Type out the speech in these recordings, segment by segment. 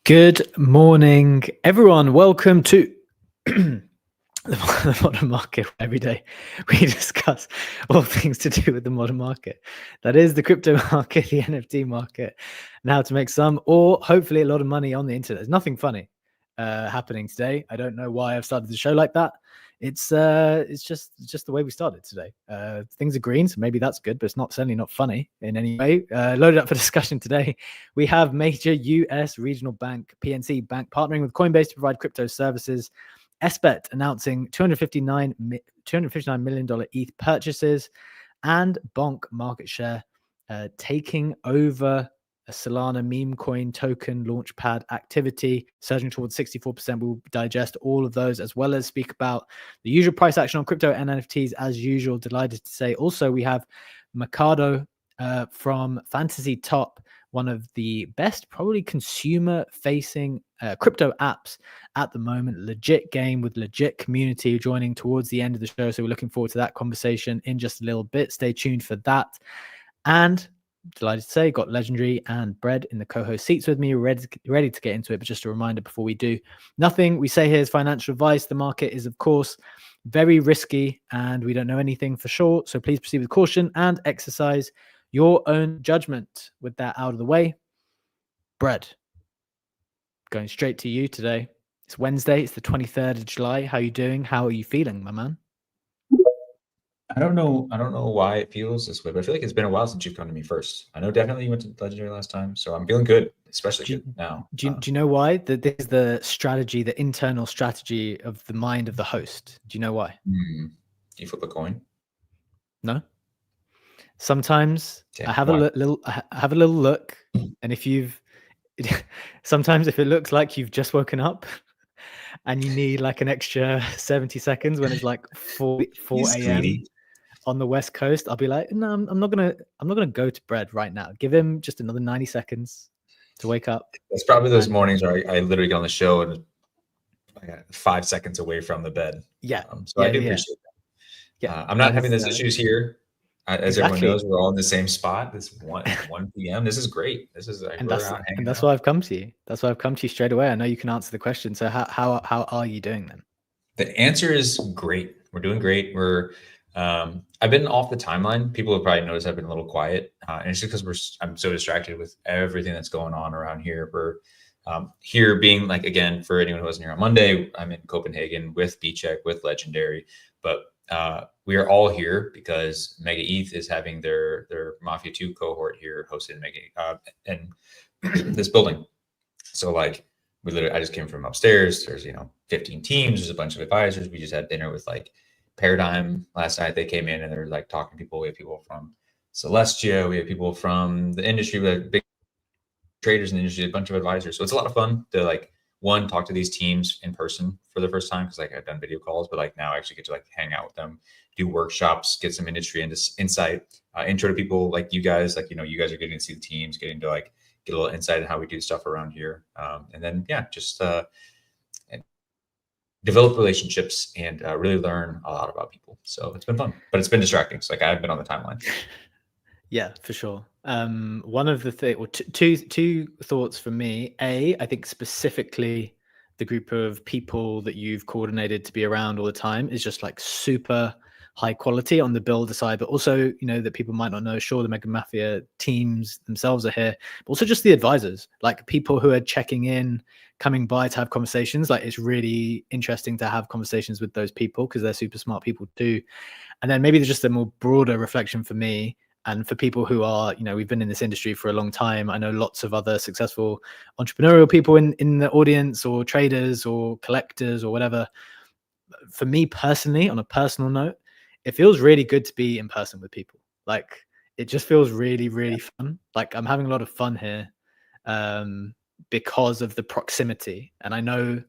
Good morning, everyone. Welcome to the modern market. Every day we discuss all things to do with the modern market. That is the crypto market, the NFT market, and how to make some or hopefully a lot of money on the internet. There's nothing funny happening today. I don't know why I've started the show like that. It's just the way we started today. Things are green, so maybe that's good, but it's certainly not funny in any way. Loaded up for discussion today, we have major US regional bank PNC Bank partnering with Coinbase to provide crypto services. SBET announcing $259 million ETH purchases, and Bonk market share taking over a Solana meme coin token launchpad activity, surging towards 64%. We'll digest all of those as well as speak about the usual price action on crypto and NFTs as usual. Delighted to say also we have Mikado from Fantasy Top, one of the best probably consumer facing crypto apps at the moment. Legit game with legit community joining towards the end of the show. So we're looking forward to that conversation in just a little bit. Stay tuned for that. And delighted to say, got Legendary and Bread in the co-host seats with me, ready to get into it. But just a reminder before we do, nothing we say here is financial advice. The market is, of course, very risky and we don't know anything for sure. So please proceed with caution and exercise your own judgment. With that out of the way, Bread, going straight to you today. It's Wednesday. It's the 23rd of July. How are you doing? How are you feeling, my man? I don't know why it feels this way, but I feel like it's been a while since you've come to me first. I know definitely you went to Legendary last time, so I'm feeling good, especially good now. Do you know why? This is the strategy, the internal strategy of the mind of the host. Do you know why? Do you flip a coin? No. Sometimes I have a little look, and sometimes if it looks like you've just woken up and you need like an extra 70 seconds when it's like 4 a.m. on the West Coast, I'll be like, no, I'm not gonna go to Bread right now. Give him just another 90 seconds to wake up. It's probably those mornings where I literally get on the show and I got 5 seconds away from the bed. Yeah. So I do appreciate that. Yeah. I'm not having those issues here. As everyone knows, we're all in the same spot. It's 1 p.m. This is great. This is and that's why I've come to you. That's why I've come to you straight away. I know you can answer the question. So how are you doing then? The answer is great. We're doing great. I've been off the timeline. People have probably noticed I've been a little quiet, and it's just because I'm so distracted with everything that's going on around here. We're here being like, again, for anyone who wasn't here on Monday, I'm in Copenhagen with BCheque, with Legendary, but we are all here because Mega ETH is having their Mafia 2 cohort here hosted in this building. So like I just came from upstairs. There's 15 teams. There's a bunch of advisors. We just had dinner with like Paradigm last night. They came in and they're like talking to people. We have people from Celestia. We have people from the industry. We have big traders in the industry. A bunch of advisors. So it's a lot of fun to like talk to these teams in person for the first time, because like I've done video calls, but like now I actually get to like hang out with them, do workshops, get some industry insight, intro to people like you guys. Like you guys are getting to see the teams, getting to like get a little insight on how we do stuff around here, and then just develop relationships and really learn a lot about people. So it's been fun, but it's been distracting. So like I've been on the timeline. Yeah, for sure. One of the two thoughts from me. I think specifically the group of people that you've coordinated to be around all the time is just like super high quality on the builder side, but also, that people might not know, sure, the Mega Mafia teams themselves are here, but also just the advisors, like people who are checking in, coming by to have conversations. Like it's really interesting to have conversations with those people because they're super smart people too. And then maybe there's just a more broader reflection for me and for people who are, we've been in this industry for a long time. I know lots of other successful entrepreneurial people in the audience, or traders or collectors or whatever. For me personally, on a personal note, it feels really good to be in person with people. Like it just feels really, really fun. Like I'm having a lot of fun here because of the proximity. And I know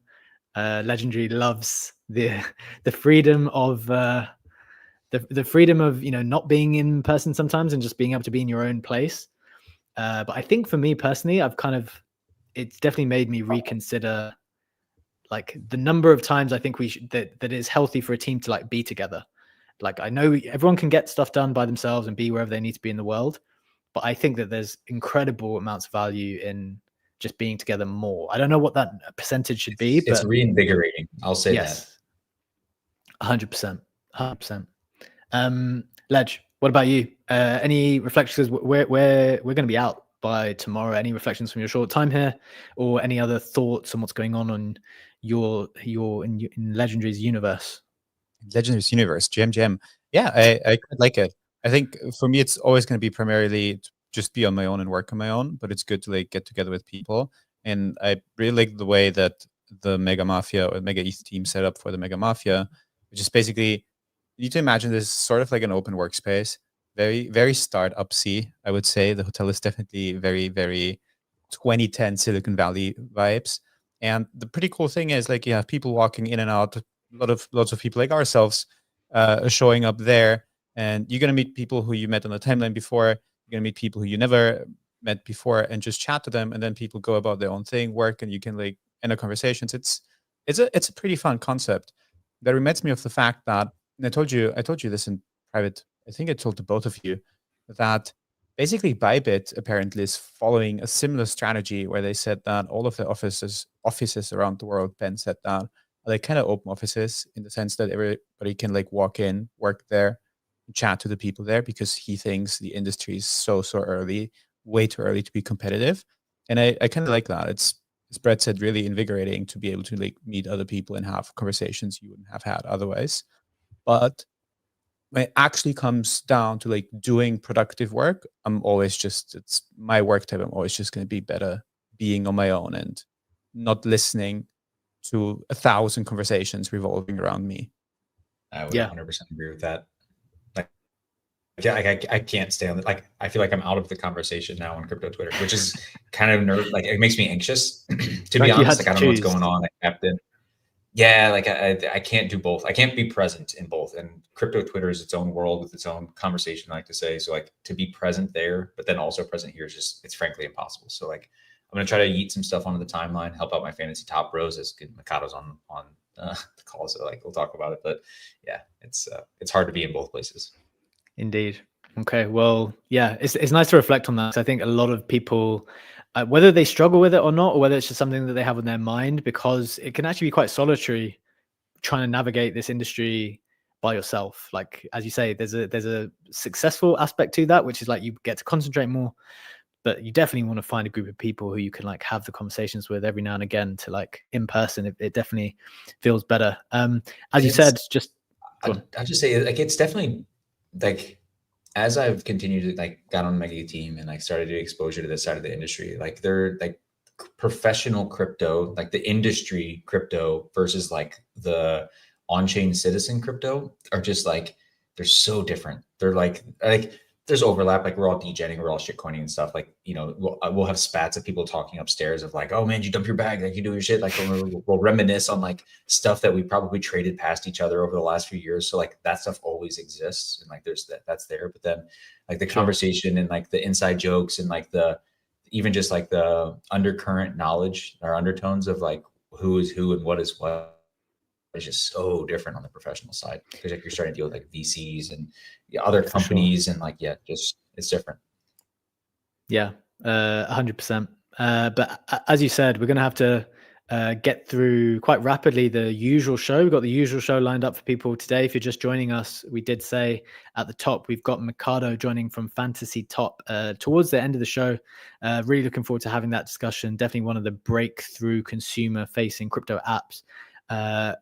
Legendary loves the freedom of the freedom of not being in person sometimes and just being able to be in your own place. But I think for me personally, it's definitely made me reconsider like the number of times I think that is healthy for a team to like be together. Like I know everyone can get stuff done by themselves and be wherever they need to be in the world, but I think that there's incredible amounts of value in just being together more. I don't know what that percentage should be, It's but reinvigorating. I'll say yes, 100%, 100%. Ledge, what about you? Any reflections? We're going to be out by tomorrow. Any reflections from your short time here, or any other thoughts on what's going on your in Legendary's universe? Legendary's universe, GM. Yeah, I quite like it. I think for me, it's always going to be primarily to just be on my own and work on my own, but it's good to like get together with people. And I really like the way that the Mega Mafia or Mega ETH team set up for the Mega Mafia, which is basically, you need to imagine this is sort of like an open workspace, very, very startup-y, I would say. The hotel is definitely very, very 2010 Silicon Valley vibes. And the pretty cool thing is like you have people walking in and out, lots of people like ourselves showing up there, and you're gonna meet people who you met on the timeline before. You're gonna meet people who you never met before, and just chat to them, and then people go about their own thing, work, and you can like end the conversations. It's a pretty fun concept. That reminds me of the fact that, and I told you this in private. I think I told to both of you that basically Bybit apparently is following a similar strategy where they said that all of the offices around the world, Ben said that, are like kind of open offices in the sense that everybody can like walk in, work there, chat to the people there, because he thinks the industry is so early, way too early to be competitive. And I kind of like that. It's, as Brett said, really invigorating to be able to like meet other people and have conversations you wouldn't have had otherwise. But when it actually comes down to like doing productive work, it's my work type. I'm always just going to be better being on my own and not listening to 1,000 conversations revolving around me. I would 100% agree with that. Like, I can't stay on it. Like, I feel like I'm out of the conversation now on crypto Twitter, which is kind of like it makes me anxious. To be honest, like I don't know what's going on. I tapped in. Yeah, like I can't do both. I can't be present in both. And crypto Twitter is its own world with its own conversation, I like to say. So like to be present there, but then also present here is just, it's frankly impossible. So like I'm gonna try to yeet some stuff onto the timeline, help out my fantasy top bros as Mikado's on the call. So like we'll talk about it. But yeah, it's hard to be in both places. Indeed. Okay. Well, yeah, it's nice to reflect on that. I think a lot of people, whether they struggle with it or not, or whether it's just something that they have in their mind, because it can actually be quite solitary trying to navigate this industry by yourself. Like, as you say, there's a successful aspect to that, which is like you get to concentrate more, but you definitely want to find a group of people who you can like have the conversations with every now and again to like in person. It definitely feels better. As you said, just I'll just say like it's definitely like as I've continued to like got on the Mega team and like started to get exposure to this side of the industry, like they're like professional crypto, like the industry crypto versus like the on-chain citizen crypto are just like, they're so different. They're like there's overlap. Like we're all degenning, we're all shitcoining and stuff. Like, you know, we'll have spats of people talking upstairs of like, oh man, you dump your bag, like you do your shit. Like we'll reminisce on like stuff that we probably traded past each other over the last few years. So like that stuff always exists. And like there's that's there. But then like the conversation and like the inside jokes and like even just like the undercurrent knowledge or undertones of like who is who and what is what is just so different on the professional side, because like you're starting to deal with like VCs and other companies and like, yeah, just it's different. Yeah, 100%. But as you said, we're going to have to get through quite rapidly the usual show. We've got the usual show lined up for people today. If you're just joining us, we did say at the top, we've got Mikado joining from Fantasy Top towards the end of the show. Really looking forward to having that discussion. Definitely one of the breakthrough consumer-facing crypto apps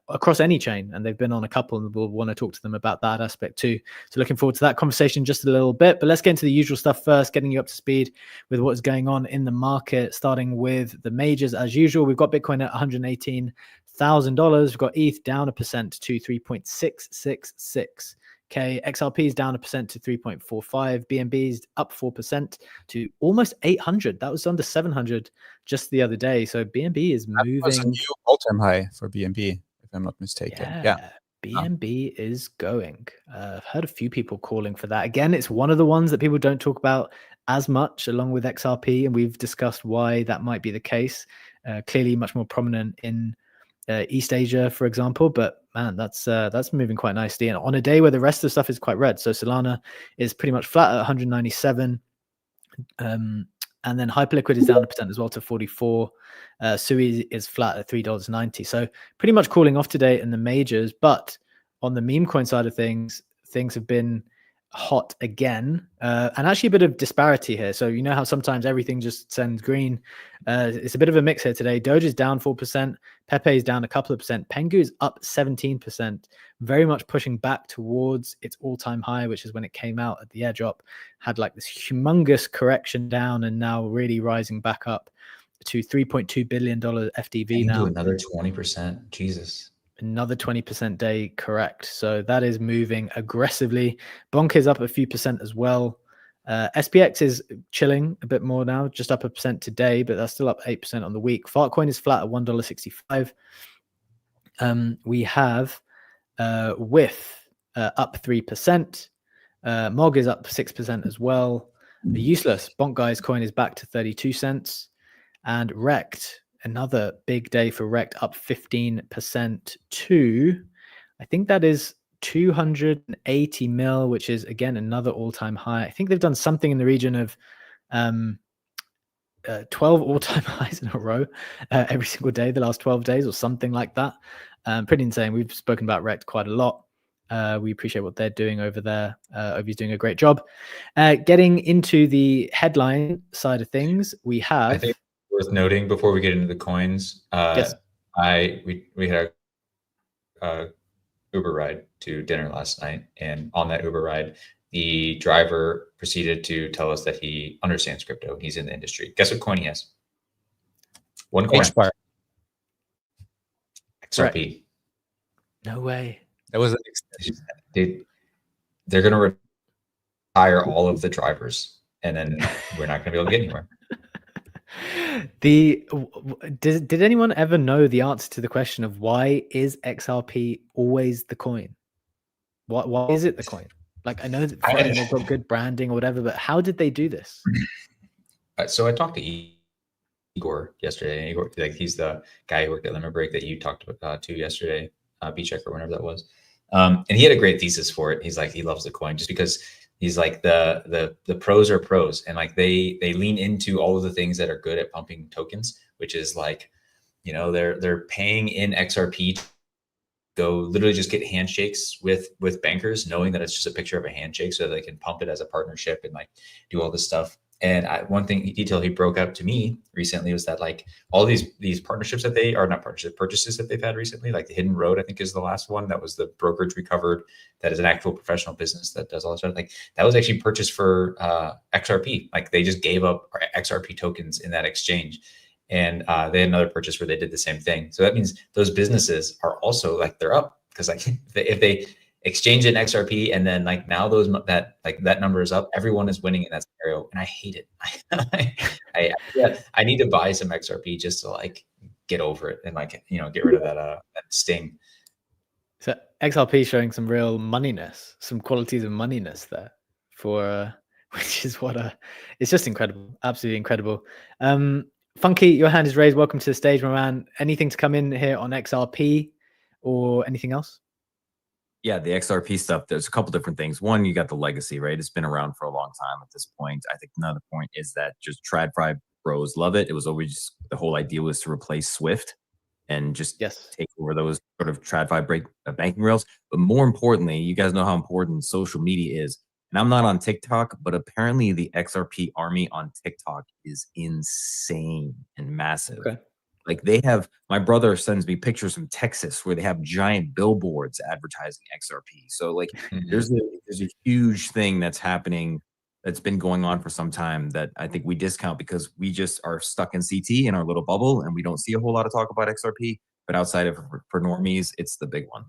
across any chain, and they've been on a couple, and we'll want to talk to them about that aspect too. So looking forward to that conversation just a little bit, but let's get into the usual stuff first, getting you up to speed with what's going on in the market, starting with the majors as usual. We've got Bitcoin at $118,000. We've got ETH down 1% to 3.666. XRP is down 1% to 3.45. BNB is up 4% to almost 800. That was under 700 just the other day. So BNB is moving. That was a new all-time high for BNB, if I'm not mistaken. Yeah. BNB is going. I've heard a few people calling for that. Again, it's one of the ones that people don't talk about as much, along with XRP, and we've discussed why that might be the case. Clearly much more prominent in East Asia, for example, but man, that's moving quite nicely, and on a day where the rest of the stuff is quite red. So Solana is pretty much flat at 197. And then Hyperliquid is down 1% as well to 44. Sui is flat at $3.90. So pretty much cooling off today in the majors. But on the meme coin side of things have been hot again. And actually a bit of disparity here. So you know how sometimes everything just sends green. It's a bit of a mix here today. Doge is down 4%. Pepe is down a couple of percent. Pengu is up 17%. Very much pushing back towards its all-time high, which is when it came out at the airdrop. Had like this humongous correction down and now really rising back up to $3.2 billion FDV now. Do another 20%. Jesus. Another 20% day correct. So that is moving aggressively. Bonk is up a few percent as well. SPX is chilling a bit more now, just up 1% today, but that's still up 8% on the week. Fartcoin is flat at $1.65. We have With up 3%. Mog is up 6% as well. The useless Bonk Guy's coin is back to 32 cents. And Rect, another big day for Rect, up 15% to, I think that is 280 mil, which is again another all-time high. I think they've done something in the region of 12 all-time highs in a row every single day, the last 12 days or something like that. Pretty insane. We've spoken about Rect quite a lot. We appreciate what they're doing over there. Ovi's doing a great job. Getting into the headline side of things, we have... I think worth noting before we get into the coins. Yes. We had a Uber ride to dinner last night, and on that Uber ride, the driver proceeded to tell us that he understands crypto. He's in the industry. Guess what coin he has? One coin. XRP. Right. No way. That was Dude, they're gonna retire all of the drivers, and then we're not gonna be able to get anywhere. Did anyone ever know the answer to the question of why is XRP always the coin? Why is it the coin? Like, I know that they've got good branding or whatever, but how did they do this? So I talked to Igor yesterday. Igor, like, he's the guy who worked at Lemon Break that you talked about to yesterday, BCheque or whenever that was. And he had a great thesis for it. He's like, he loves the coin just because he's like the pros are pros, and like they lean into all of the things that are good at pumping tokens, which is like, you know, they're paying in XRP to go literally just get handshakes with bankers, knowing that it's just a picture of a handshake, so they can pump it as a partnership and like do all this stuff. And one detail he broke out to me recently was that like all these partnerships that they are not partnership purchases that they've had recently, like the Hidden Road, I think is the last one. That was the brokerage recovered. That is an actual professional business that does all this stuff. Like that was actually purchased for XRP. Like they just gave up XRP tokens in that exchange. And they had another purchase where they did the same thing. So that means those businesses are also like, they're up because like if they exchange it in XRP and then like now that number is up, everyone is winning in that scenario, and I hate it. I need to buy some XRP just to like get over it and like, you know, get rid of that sting. So XRP showing some real moneyness, some qualities of moneyness there for which is what it's just incredible, absolutely incredible. Funky, your hand is raised. Welcome to the stage, my man. Anything to come in here on XRP or anything else? Yeah, the XRP stuff, there's a couple different things. One, you got the legacy, right? It's been around for a long time at this point. I think another point is that just TradFi bros love it. It was always, the whole idea was to replace Swift and just take over those sort of TradFi banking rails. But more importantly, you guys know how important social media is. And I'm not on TikTok, but apparently the XRP army on TikTok is insane and massive. Okay. Like they have, my brother sends me pictures from Texas where they have giant billboards advertising XRP. So like there's a huge thing that's happening that's been going on for some time that I think we discount because we just are stuck in CT in our little bubble and we don't see a whole lot of talk about XRP. But outside of for normies, it's the big one.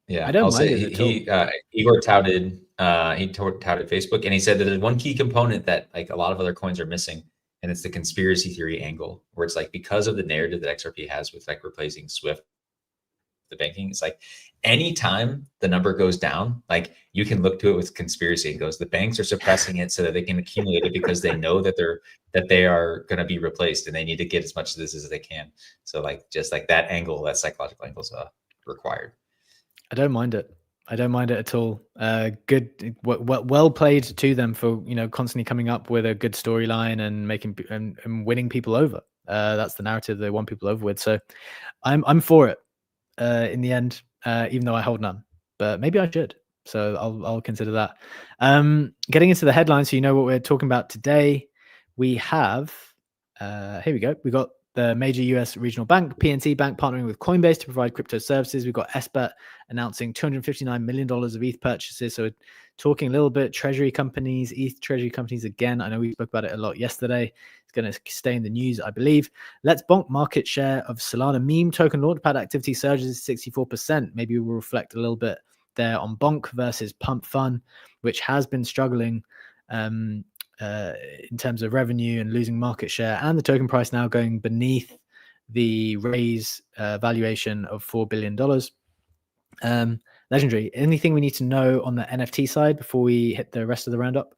Yeah, I don't I'll mind say Igor touted Facebook, and he said that there's one key component that like a lot of other coins are missing. And it's the conspiracy theory angle, where it's like, because of the narrative that XRP has with like replacing Swift, the banking, it's like anytime the number goes down, like you can look to it with conspiracy and goes, the banks are suppressing it so that they can accumulate it because they know that they are going to be replaced and they need to get as much of this as they can. So like just like that angle, that psychological angle is required. I don't mind it. I don't mind it at all. Good, well played to them for constantly coming up with a good storyline and making and winning people over. That's the narrative they want people over with. So I'm for it in the end, even though I hold none. But maybe I should. So I'll consider that. Getting into the headlines, so you know what we're talking about today. We have here we go. We got the major US regional bank, PNC Bank, partnering with Coinbase to provide crypto services. We've got SBET announcing $259 million of ETH purchases. So talking a little bit treasury companies, ETH treasury companies again. I know we spoke about it a lot yesterday. It's going to stay in the news, I believe. Let's Bonk market share of Solana meme token launchpad activity surges 64%. Maybe we'll reflect a little bit there on Bonk versus Pump Fun, which has been struggling in terms of revenue and losing market share, and the token price now going beneath the raise valuation of $4 billion. Legendary, anything we need to know on the NFT side before we hit the rest of the roundup?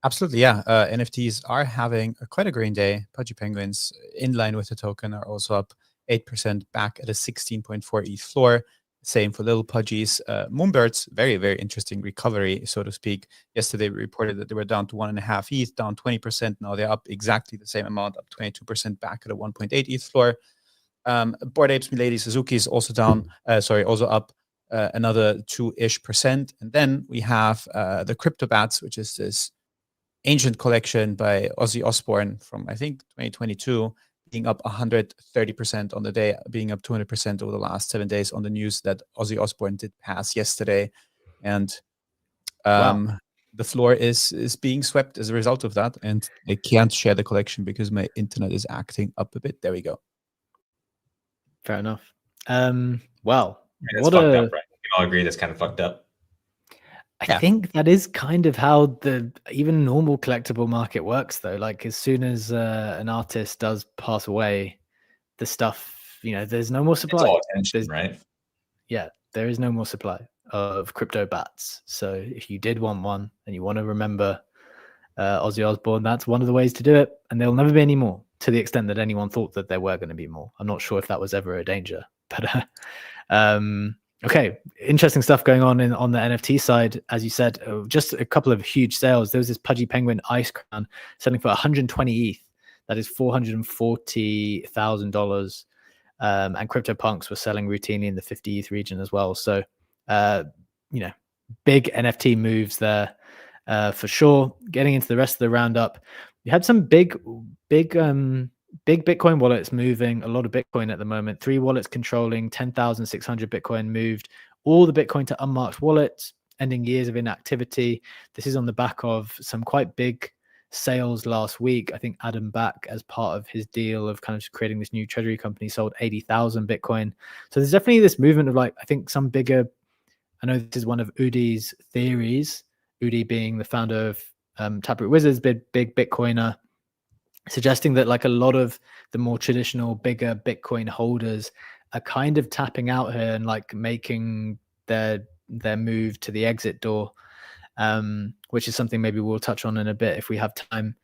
Absolutely, yeah. NFTs are having quite a green day. Pudgy Penguins, in line with the token, are also up 8% back at a 16.4 ETH floor. Same for Little Pudgies. Moonbirds, very, very interesting recovery, so to speak. Yesterday, we reported that they were down to 1.5 ETH, down 20%. Now they're up exactly the same amount, up 22% back at a 1.8 ETH floor. Bored Apes, Milady, Suzuki is also down, also up another 2-ish%. And then we have the Crypto Bats, which is this ancient collection by Ozzy Osbourne from, I think, 2022, being up 130% on the day, being up 200% over the last 7 days on the news that Ozzy Osbourne did pass yesterday. And Wow. the floor is being swept as a result of that. And I can't share the collection because my internet is acting up a bit. There we go. Fair enough. Wow. Yeah, that's fucked up, right? We all agree that's kind of fucked up. I think that is kind of how the even normal collectible market works, though. Like as soon as an artist does pass away, the stuff, there's no more supply. It's all attention, right? Yeah, there is no more supply of crypto bats. So if you did want one and you want to remember Ozzy Osbourne, that's one of the ways to do it. And there'll never be any more, to the extent that anyone thought that there were going to be more. I'm not sure if that was ever a danger, but okay, interesting stuff going on on the NFT side. As you said, just a couple of huge sales. There was this Pudgy Penguin Ice Crown selling for 120 ETH. That is $440,000. And CryptoPunks were selling routinely in the 50 ETH region as well. So, big NFT moves there for sure. Getting into the rest of the roundup, we had some big Bitcoin wallets moving, a lot of Bitcoin at the moment. 3 wallets controlling 10,600 Bitcoin moved all the Bitcoin to unmarked wallets, ending years of inactivity. This is on the back of some quite big sales last week. I think Adam Back, as part of his deal of kind of creating this new treasury company, sold 80,000 Bitcoin. So there's definitely this movement of I think some bigger, I know this is one of Udi's theories, Udi being the founder of Taproot Wizards, big Bitcoiner, suggesting that a lot of the more traditional, bigger Bitcoin holders are kind of tapping out here and making their move to the exit door, which is something maybe we'll touch on in a bit if we have time.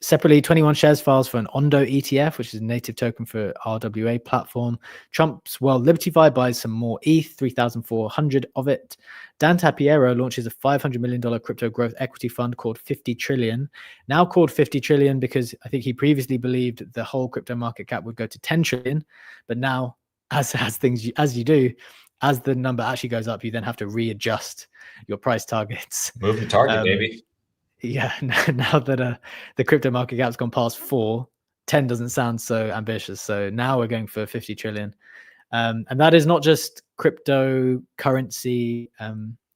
Separately, 21 shares files for an Ondo ETF, which is a native token for RWA platform. Trump's World Liberty Fund buys some more ETH, 3,400 of it. Dan Tapiero launches a $500 million crypto growth equity fund called 50 Trillion. Now called 50 Trillion because I think he previously believed the whole crypto market cap would go to 10 trillion. But now, as you do, as the number actually goes up, you then have to readjust your price targets. Move the target, baby. Yeah, now that the crypto market cap's gone past 4, 10 doesn't sound so ambitious. So now we're going for 50 trillion. And that is not just cryptocurrency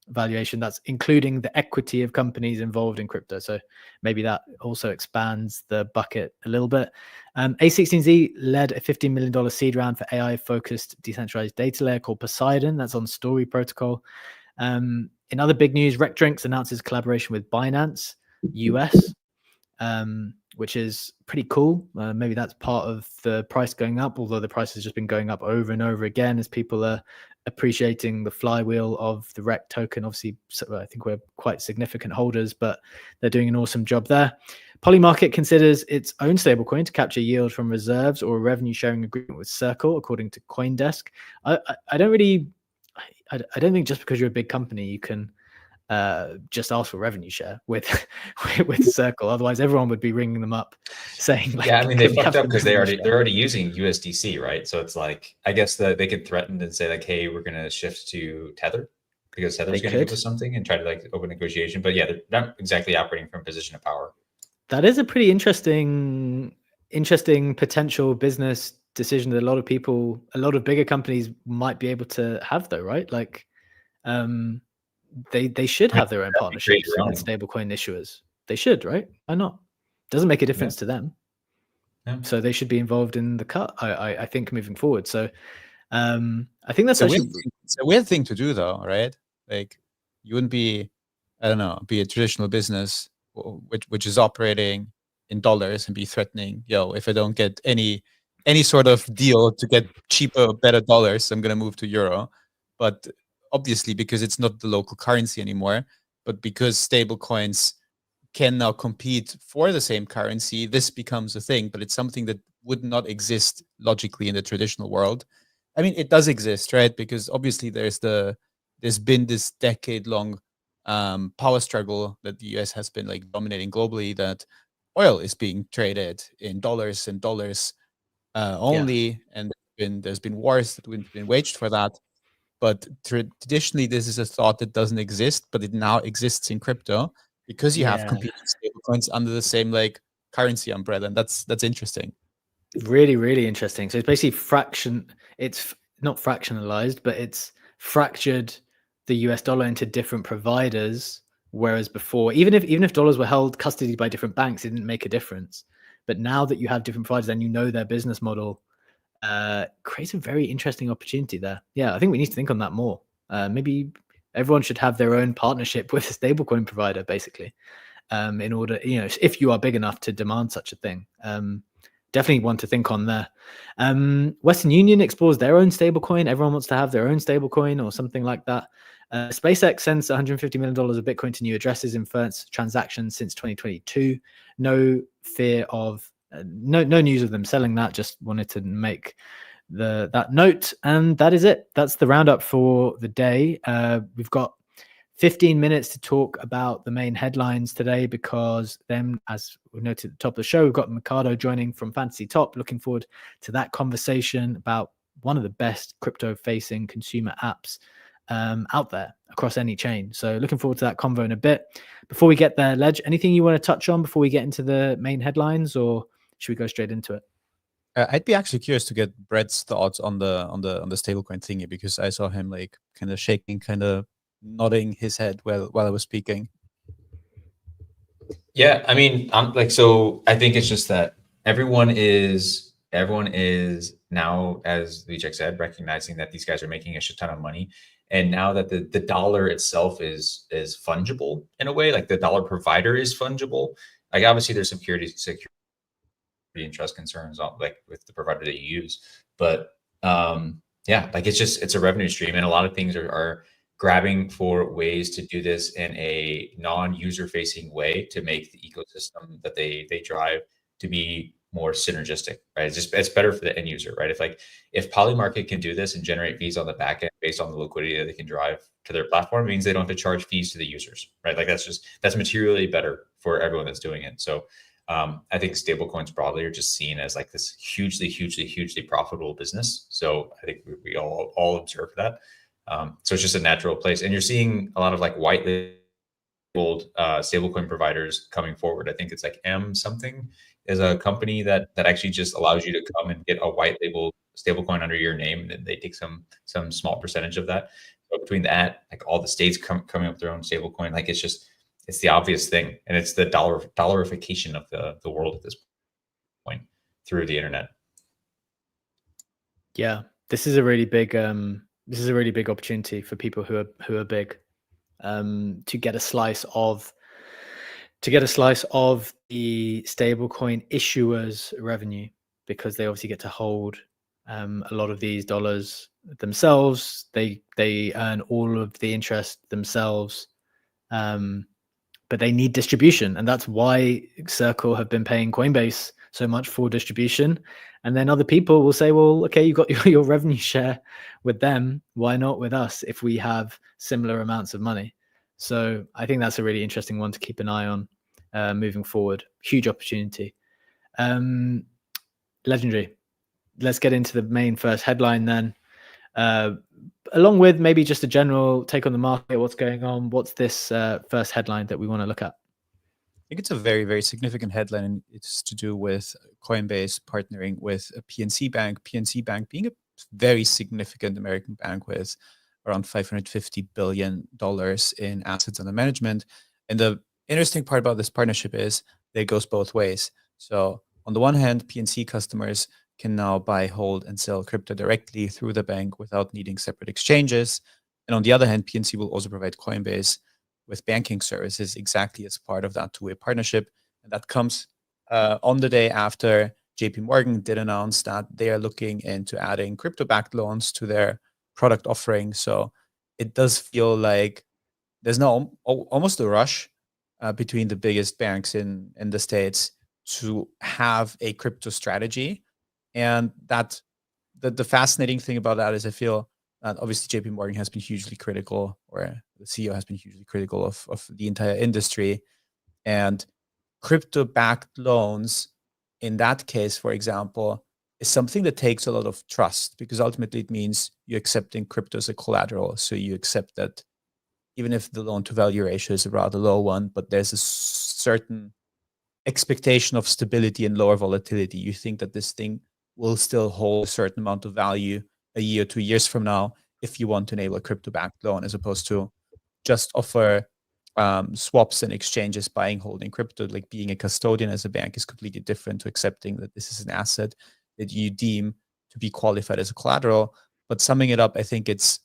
valuation, that's including the equity of companies involved in crypto. So maybe that also expands the bucket a little bit. A16Z led a $15 million seed round for AI-focused decentralized data layer called Poseidon. That's on Story Protocol. In other big news, Rec Drinks announces collaboration with Binance US, which is pretty cool. Maybe that's part of the price going up, although the price has just been going up over and over again as people are appreciating the flywheel of the Rec token. Obviously, I think we're quite significant holders, but they're doing an awesome job there. Polymarket considers its own stablecoin to capture yield from reserves or a revenue sharing agreement with Circle, according to CoinDesk. I don't really I don't think just because you're a big company you can just ask for revenue share with with Circle. Otherwise, everyone would be ringing them up saying, like, yeah, I mean, they "Can we fucked have up some because revenue share?" they're already using USDC, right? So it's like, I guess they could threaten and say like, hey, we're gonna shift to Tether because Tether's They gonna give could. us something, and try to like open negotiation. But yeah, they're not exactly operating from a position of power. That is a pretty interesting potential business decision that a lot of bigger companies might be able to have, though, right? Like, they should I mean, have their own that'd be great partnerships your with own. stablecoin issuers. They should, right? Why not? Doesn't make a difference to them. Yeah. So they should be involved in the cut, I think, moving forward. So I think that's actually It's a weird thing to do, though, right? Like, you wouldn't be, I don't know, be a traditional business which is operating in dollars and be threatening, yo, if I don't get any sort of deal to get cheaper, better dollars, I'm gonna move to euro. But obviously, because it's not the local currency anymore, but because stable coins can now compete for the same currency, this becomes a thing. But it's something that would not exist logically in the traditional world. I mean, it does exist, right? Because obviously there's been this decade-long power struggle that the US has been like dominating globally. That oil is being traded in dollars and dollars only, and there's been wars that have been waged for that. But traditionally, this is a thought that doesn't exist, but it now exists in crypto because you have competing stablecoins under the same like currency umbrella, and that's interesting. Really, really interesting. So it's basically it's not fractionalized, but it's fractured the US dollar into different providers. Whereas before, even if dollars were held custody by different banks, it didn't make a difference. But now that you have different providers and you know their business model, creates a very interesting opportunity there. Yeah, I think we need to think on that more. Maybe everyone should have their own partnership with a stablecoin provider, basically, in order, if you are big enough to demand such a thing. Definitely one to think on there. Western Union explores their own stablecoin. Everyone wants to have their own stablecoin or something like that. SpaceX sends $150 million of Bitcoin to new addresses in first transactions since 2022. No fear of no news of them selling that. Just wanted to make that note, and that is it. That's the roundup for the day. We've got 15 minutes to talk about the main headlines today, because then, as we noted at the top of the show, we've got Mikado joining from Fantasy Top. Looking forward to that conversation about one of the best crypto-facing consumer apps out there across any chain. So looking forward to that convo in a bit. Before we get there, Ledge, anything you want to touch on before we get into the main headlines, or should we go straight into it? I'd be actually curious to get Brett's thoughts on the stablecoin thingy, because I saw him like kind of shaking, kind of nodding his head while I was speaking. Yeah, I mean, so I think it's just that everyone is now, as BCheque said, recognizing that these guys are making a shit ton of money. And now that the dollar itself is fungible in a way, like the dollar provider is fungible. Like, obviously there's security and trust concerns like with the provider that you use. But yeah, like it's a revenue stream, and a lot of things are grabbing for ways to do this in a non-user facing way to make the ecosystem that they drive to be more synergistic, right? It's better for the end user, right? If Polymarket can do this and generate fees on the back end based on the liquidity that they can drive to their platform, it means they don't have to charge fees to the users, right? Like that's materially better for everyone that's doing it. So I think stablecoins broadly are just seen as like this hugely profitable business. So I think we all observe that. So it's just a natural place, and you're seeing a lot of like white labeled stablecoin providers coming forward. I think it's like M something is a company that actually just allows you to come and get a white labeled stablecoin under your name, and then they take some small percentage of that. So between that, like all the states coming up with their own stablecoin, like it's the obvious thing, and it's the dollarification of the world at this point through the internet. Yeah, this is a really big opportunity for people who are big, to get a slice of the stablecoin issuers' revenue, because they obviously get to hold a lot of these dollars themselves. They earn all of the interest themselves, but they need distribution, and that's why Circle have been paying Coinbase so much for distribution. And then other people will say, well, okay, you got your revenue share with them. Why not with us if we have similar amounts of money? So I think that's a really interesting one to keep an eye on moving forward. Huge opportunity. Legendary. Let's get into the main first headline then. Along with maybe just a general take on the market, what's going on, what's this first headline that we want to look at? I think it's a very, very significant headline, and it's to do with Coinbase partnering with a PNC Bank. PNC Bank being a very significant American bank with around $550 billion in assets under management. And the interesting part about this partnership is that it goes both ways. So on the one hand, PNC customers can now buy, hold, and sell crypto directly through the bank without needing separate exchanges. And on the other hand, PNC will also provide Coinbase with banking services exactly as part of that two-way partnership. And that comes on the day after JP Morgan did announce that they are looking into adding crypto-backed loans to their product offering. So it does feel like there's now almost a rush between the biggest banks in the States to have a crypto strategy. And that the fascinating thing about that is I feel that obviously JP Morgan has been hugely critical, or the CEO has been hugely critical of the entire industry. And crypto-backed loans, in that case, for example, is something that takes a lot of trust, because ultimately it means you're accepting crypto as a collateral. So you accept that even if the loan-to-value ratio is a rather low one, but there's a certain expectation of stability and lower volatility. You think that this thing will still hold a certain amount of value a year, 2 years from now, if you want to enable a crypto-backed loan, as opposed to just offer swaps and exchanges, buying, holding crypto. Like being a custodian as a bank is completely different to accepting that this is an asset that you deem to be qualified as a collateral. But summing it up, I think it's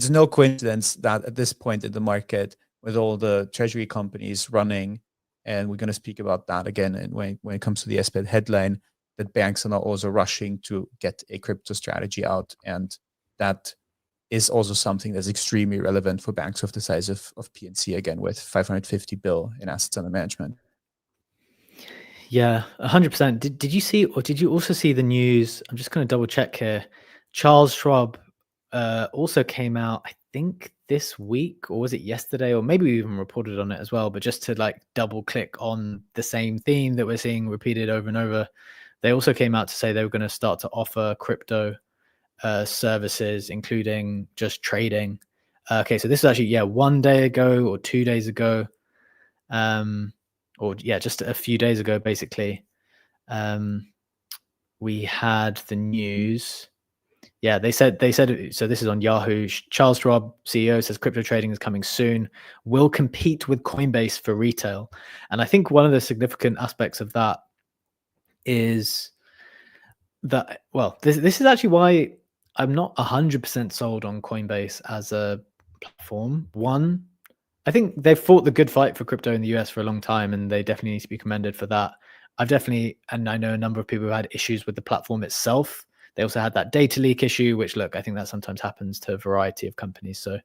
no coincidence that at this point in the market, with all the treasury companies running, and we're going to speak about that again, and when it comes to the SBET headline, that banks are now also rushing to get a crypto strategy out. And that is also something that's extremely relevant for banks of the size of PNC, again, with 550 bill in assets under management. Yeah, 100%. Did you see, or did you also see the news? I'm just going to double check here. Charles Schwab also came out, I think this week, or was it yesterday, or maybe we even reported on it as well, but just to like double click on the same theme that we're seeing repeated over and over, they also came out to say they were going to start to offer crypto services, including just trading. Okay, so this is actually, 1 day ago or 2 days ago, just a few days ago, basically. We had the news. Yeah, they said, so this is on Yahoo. Charles Schwab, CEO, says crypto trading is coming soon, will compete with Coinbase for retail. And I think one of the significant aspects of that is that, well, this is actually why I'm not 100% sold on Coinbase as a platform. One, I think they've fought the good fight for crypto in the US for a long time, and they definitely need to be commended for that. And I know a number of people who had issues with the platform itself. They also had that data leak issue, which, look, I think that sometimes happens to a variety of companies. So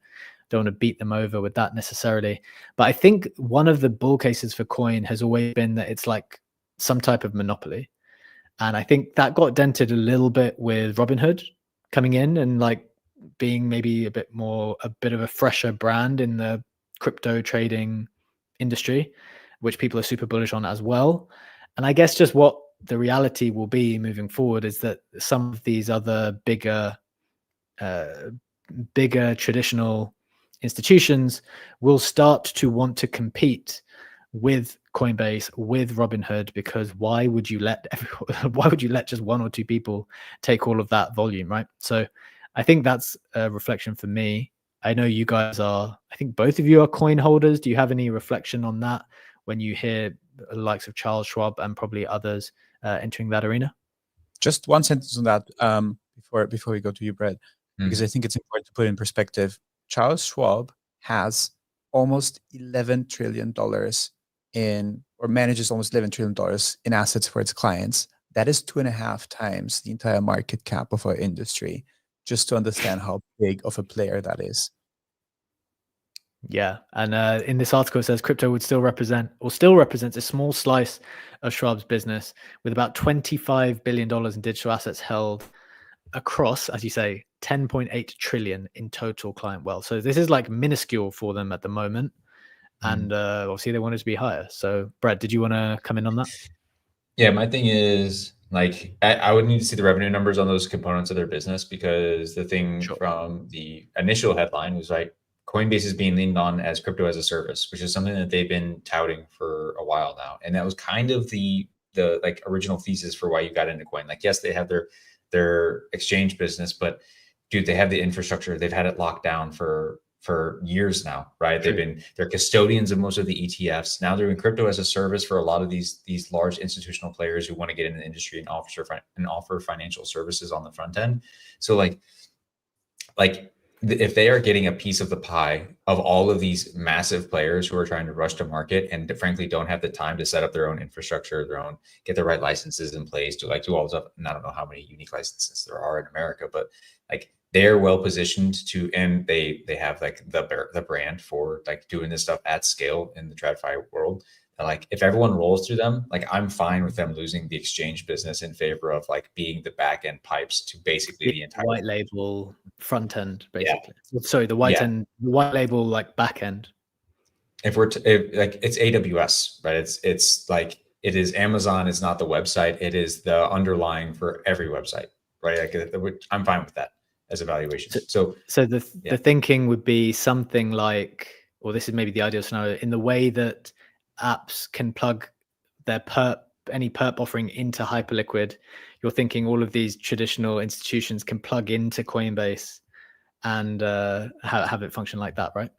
don't want to beat them over with that necessarily. But I think one of the bull cases for Coin has always been that it's like some type of monopoly. And I think that got dented a little bit with Robinhood coming in and like being maybe a bit of a fresher brand in the crypto trading industry, which people are super bullish on as well. And I guess just what the reality will be moving forward is that some of these other bigger traditional institutions will start to want to compete with Coinbase, with Robinhood, because why would you let just one or two people take all of that volume, right? So I think that's a reflection for me. I know you guys are, I think both of you are coin holders. Do you have any reflection on that when you hear the likes of Charles Schwab and probably others entering that arena? Just one sentence on that before we go to you, Brett, because I think it's important to put in perspective. Charles Schwab has almost $11 trillion manages almost $11 trillion in assets for its clients. That is 2.5 times the entire market cap of our industry, just to understand how big of a player that is. Yeah, and in this article it says crypto would still represents a small slice of Schwab's business, with about $25 billion in digital assets held across, as you say, 10.8 trillion in total client wealth. So this is like minuscule for them at the moment, and obviously they want it to be higher. So Brett, did you want to come in on that? Yeah, my thing is like I would need to see the revenue numbers on those components of their business, because the thing from the initial headline was like Coinbase is being leaned on as crypto as a service, which is something that they've been touting for a while now, and that was kind of the like original thesis for why you got into coin. Like, yes, they have their exchange business, but dude, they have the infrastructure. They've had it locked down for years now, right? True. They're custodians of most of the ETFs. Now they're doing crypto as a service for a lot of these large institutional players who want to get in the industry and offer financial services on the front end. So if they are getting a piece of the pie of all of these massive players who are trying to rush to market and frankly don't have the time to set up their own infrastructure, get the right licenses in place to do all this stuff. And I don't know how many unique licenses there are in America, but like they're well positioned to, and they have like the brand for like doing this stuff at scale in the TradFi world. Like if everyone rolls through them, like I'm fine with them losing the exchange business in favor of like being the back end pipes to basically the entire white label front end, basically. Yeah. Sorry, the white label like back end. If like it's AWS, right? It's like it is Amazon. It's not the website. It is the underlying for every website, right? Like I'm fine with that as a valuation. So the thinking would be something like, or this is maybe the ideal scenario, in the way that apps can plug their any perp offering into Hyperliquid. You're thinking all of these traditional institutions can plug into Coinbase and have it function like that, right?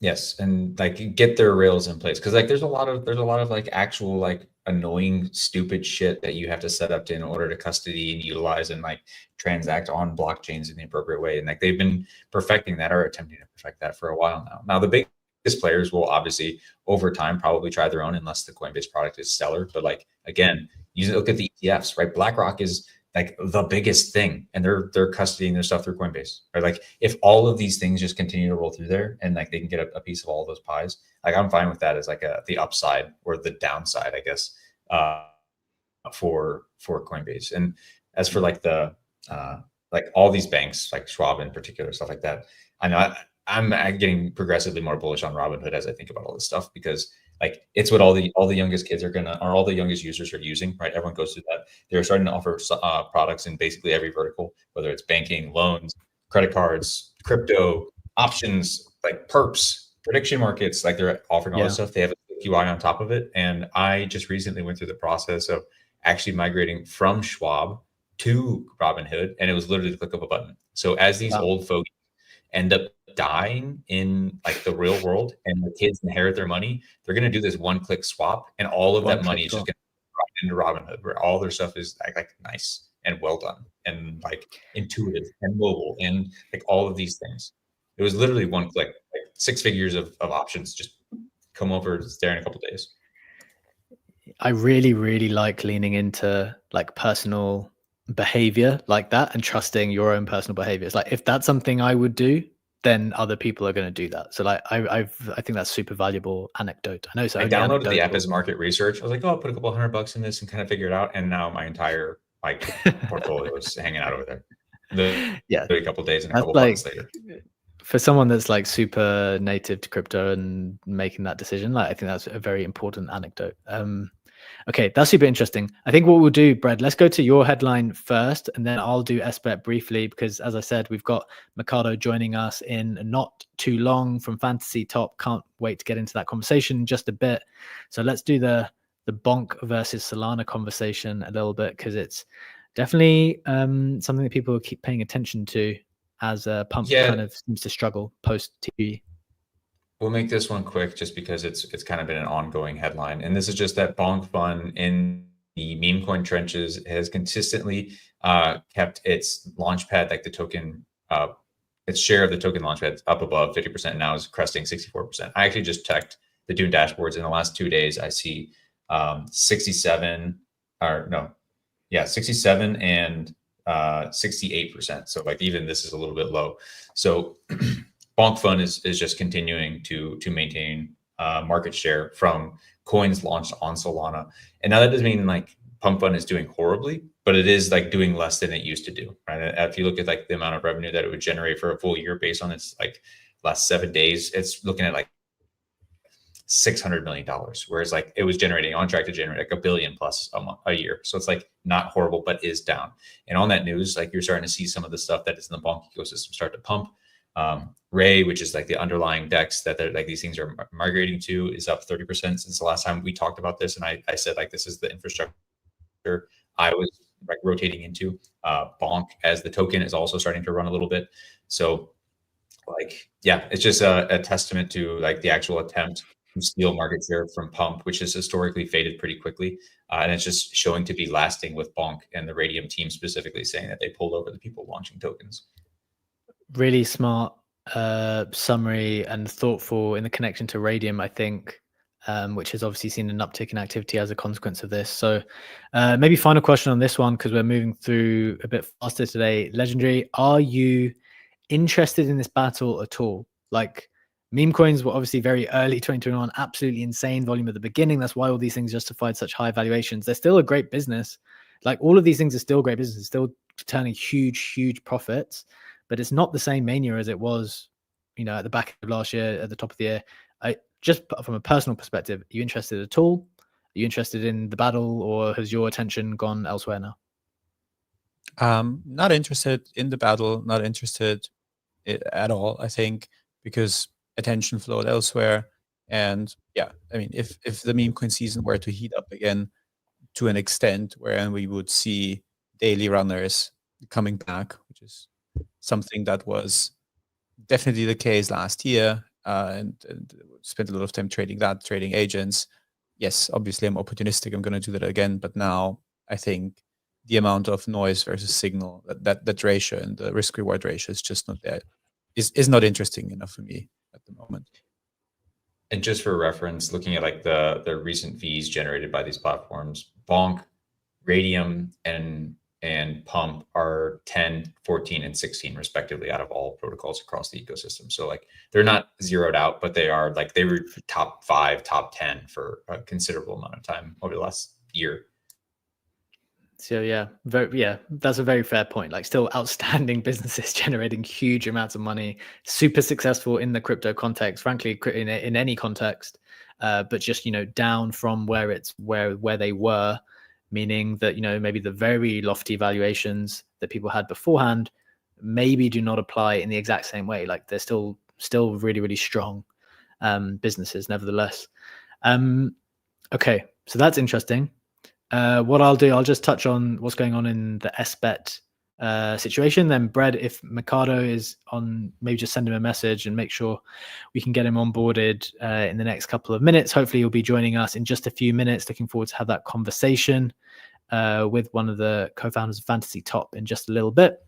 Yes, and like get their rails in place, because like there's a lot of like actual like annoying stupid shit that you have to set up in order to custody and utilize and like transact on blockchains in the appropriate way. And like they've been perfecting that, or attempting to perfect that for a while now. Now the biggest players will obviously over time probably try their own, unless the Coinbase product is stellar. But like again, you look at the ETFs, right? BlackRock is like the biggest thing, and they're custodying their stuff through Coinbase, right? Like if all of these things just continue to roll through there and like they can get a piece of all of those pies, like I'm fine with that as like the upside or the downside, I guess, for Coinbase. And as for like the like all these banks, like Schwab in particular, stuff like that, I know I'm getting progressively more bullish on Robinhood as I think about all this stuff, because like it's what all the youngest kids are all the youngest users are using, right? Everyone goes through that. They're starting to offer products in basically every vertical, whether it's banking, loans, credit cards, crypto, options, like perps, prediction markets. Like they're offering all this stuff. They have a QI on top of it. And I just recently went through the process of actually migrating from Schwab to Robinhood, and it was literally the click of a button. So as these old folks end up dying in like the real world and the kids inherit their money, they're going to do this one-click swap, and all of that money is just going to into Robinhood, where all their stuff is like nice and well done and like intuitive and mobile and like all of these things. It was literally one click, like 6 figures of options just come over there in a couple of days. I really, really like leaning into like personal behavior like that and trusting your own personal behavior. It's like if that's something I would do, then other people are going to do that. So like I think that's super valuable anecdote. I know it's only I downloaded the app as market research. I was like, oh, I'll put a couple $100 in this and kind of figure it out. And now my entire like portfolio is hanging out over there. A couple of days and a couple months later. For someone that's like super native to crypto and making that decision, like I think that's a very important anecdote. Okay, that's super interesting. I think what we'll do, Brad, let's go to your headline first, and then I'll do SBET briefly, because as I said, we've got Mikado joining us in not too long from Fantasy Top. Can't wait to get into that conversation in just a bit. So let's do the Bonk versus Solana conversation a little bit, because it's definitely something that people keep paying attention to as Pump kind of seems to struggle post TV. We'll make this one quick just because it's kind of been an ongoing headline. And this is just that Bonk Fun in the meme coin trenches has consistently kept its launchpad, like the token, its share of the token launchpad up above 50%, now is cresting 64%. I actually just checked the Dune dashboards in the last 2 days. I see 67 and 68%. So like even this is a little bit low. So Bonk Fun is just continuing to maintain market share from coins launched on Solana. And now that doesn't mean like Pump Fun is doing horribly, but it is like doing less than it used to do, right? If you look at like the amount of revenue that it would generate for a full year based on its like last 7 days, it's looking at like $600 million, whereas like it was generating on track to generate like $1 billion plus a year. So it's like not horrible, but is down. And on that news, like you're starting to see some of the stuff that is in the Bonk ecosystem start to pump. Ray, which is like the underlying DEX that they're like these things are migrating to, is up 30% since the last time we talked about this. And I said like this is the infrastructure I was like rotating into. Bonk as the token is also starting to run a little bit. So like, yeah, it's just a testament to like the actual attempt to steal market share from Pump, which has historically faded pretty quickly. And it's just showing to be lasting with Bonk and the Radium team specifically saying that they pulled over the people launching tokens. Really smart summary and thoughtful in the connection to Radium, I think, which has obviously seen an uptick in activity as a consequence of this. So maybe final question on this one, because we're moving through a bit faster today. Legendary, are you interested in this battle at all? Like, meme coins were obviously very early 2021, absolutely insane volume at the beginning. That's why all these things justified such high valuations. They're still a great business. Like, all of these things are still great business, still turning huge profits, but it's not the same mania as it was, you know, at the back of last year, at the top of the year. Just from a personal perspective, are you interested at all? Are you interested in the battle, or has your attention gone elsewhere now? Not interested in the battle, not interested at all, I think, because attention flowed elsewhere. And yeah, I mean, if the meme coin season were to heat up again to an extent where we would see daily runners coming back, which is something that was definitely the case last year, and spent a lot of time trading agents. Yes, obviously I'm opportunistic, I'm going to do that again, but now I think the amount of noise versus signal, that ratio and the risk reward ratio is just not there, is not interesting enough for me at the moment. And just for reference, looking at like the recent fees generated by these platforms, Bonk, Radium, and Pump are 10, 14, and 16 respectively out of all protocols across the ecosystem. So like they're not zeroed out, but they are like they were top 5, top 10 for a considerable amount of time over the last year. So yeah, that's a very fair point. Like, still outstanding businesses generating huge amounts of money, super successful in the crypto context, frankly, in any context, but just, you know, down from where they were, meaning that, you know, maybe the very lofty valuations that people had beforehand maybe do not apply in the exact same way. Like, they're still really strong businesses nevertheless. Okay, so that's interesting. What I'll do, I'll just touch on what's going on in the SBET situation. Then Brad, if Mikado is on, maybe just send him a message and make sure we can get him onboarded in the next couple of minutes. Hopefully he'll be joining us in just a few minutes. Looking forward to have that conversation with one of the co-founders of Fantasy Top in just a little bit.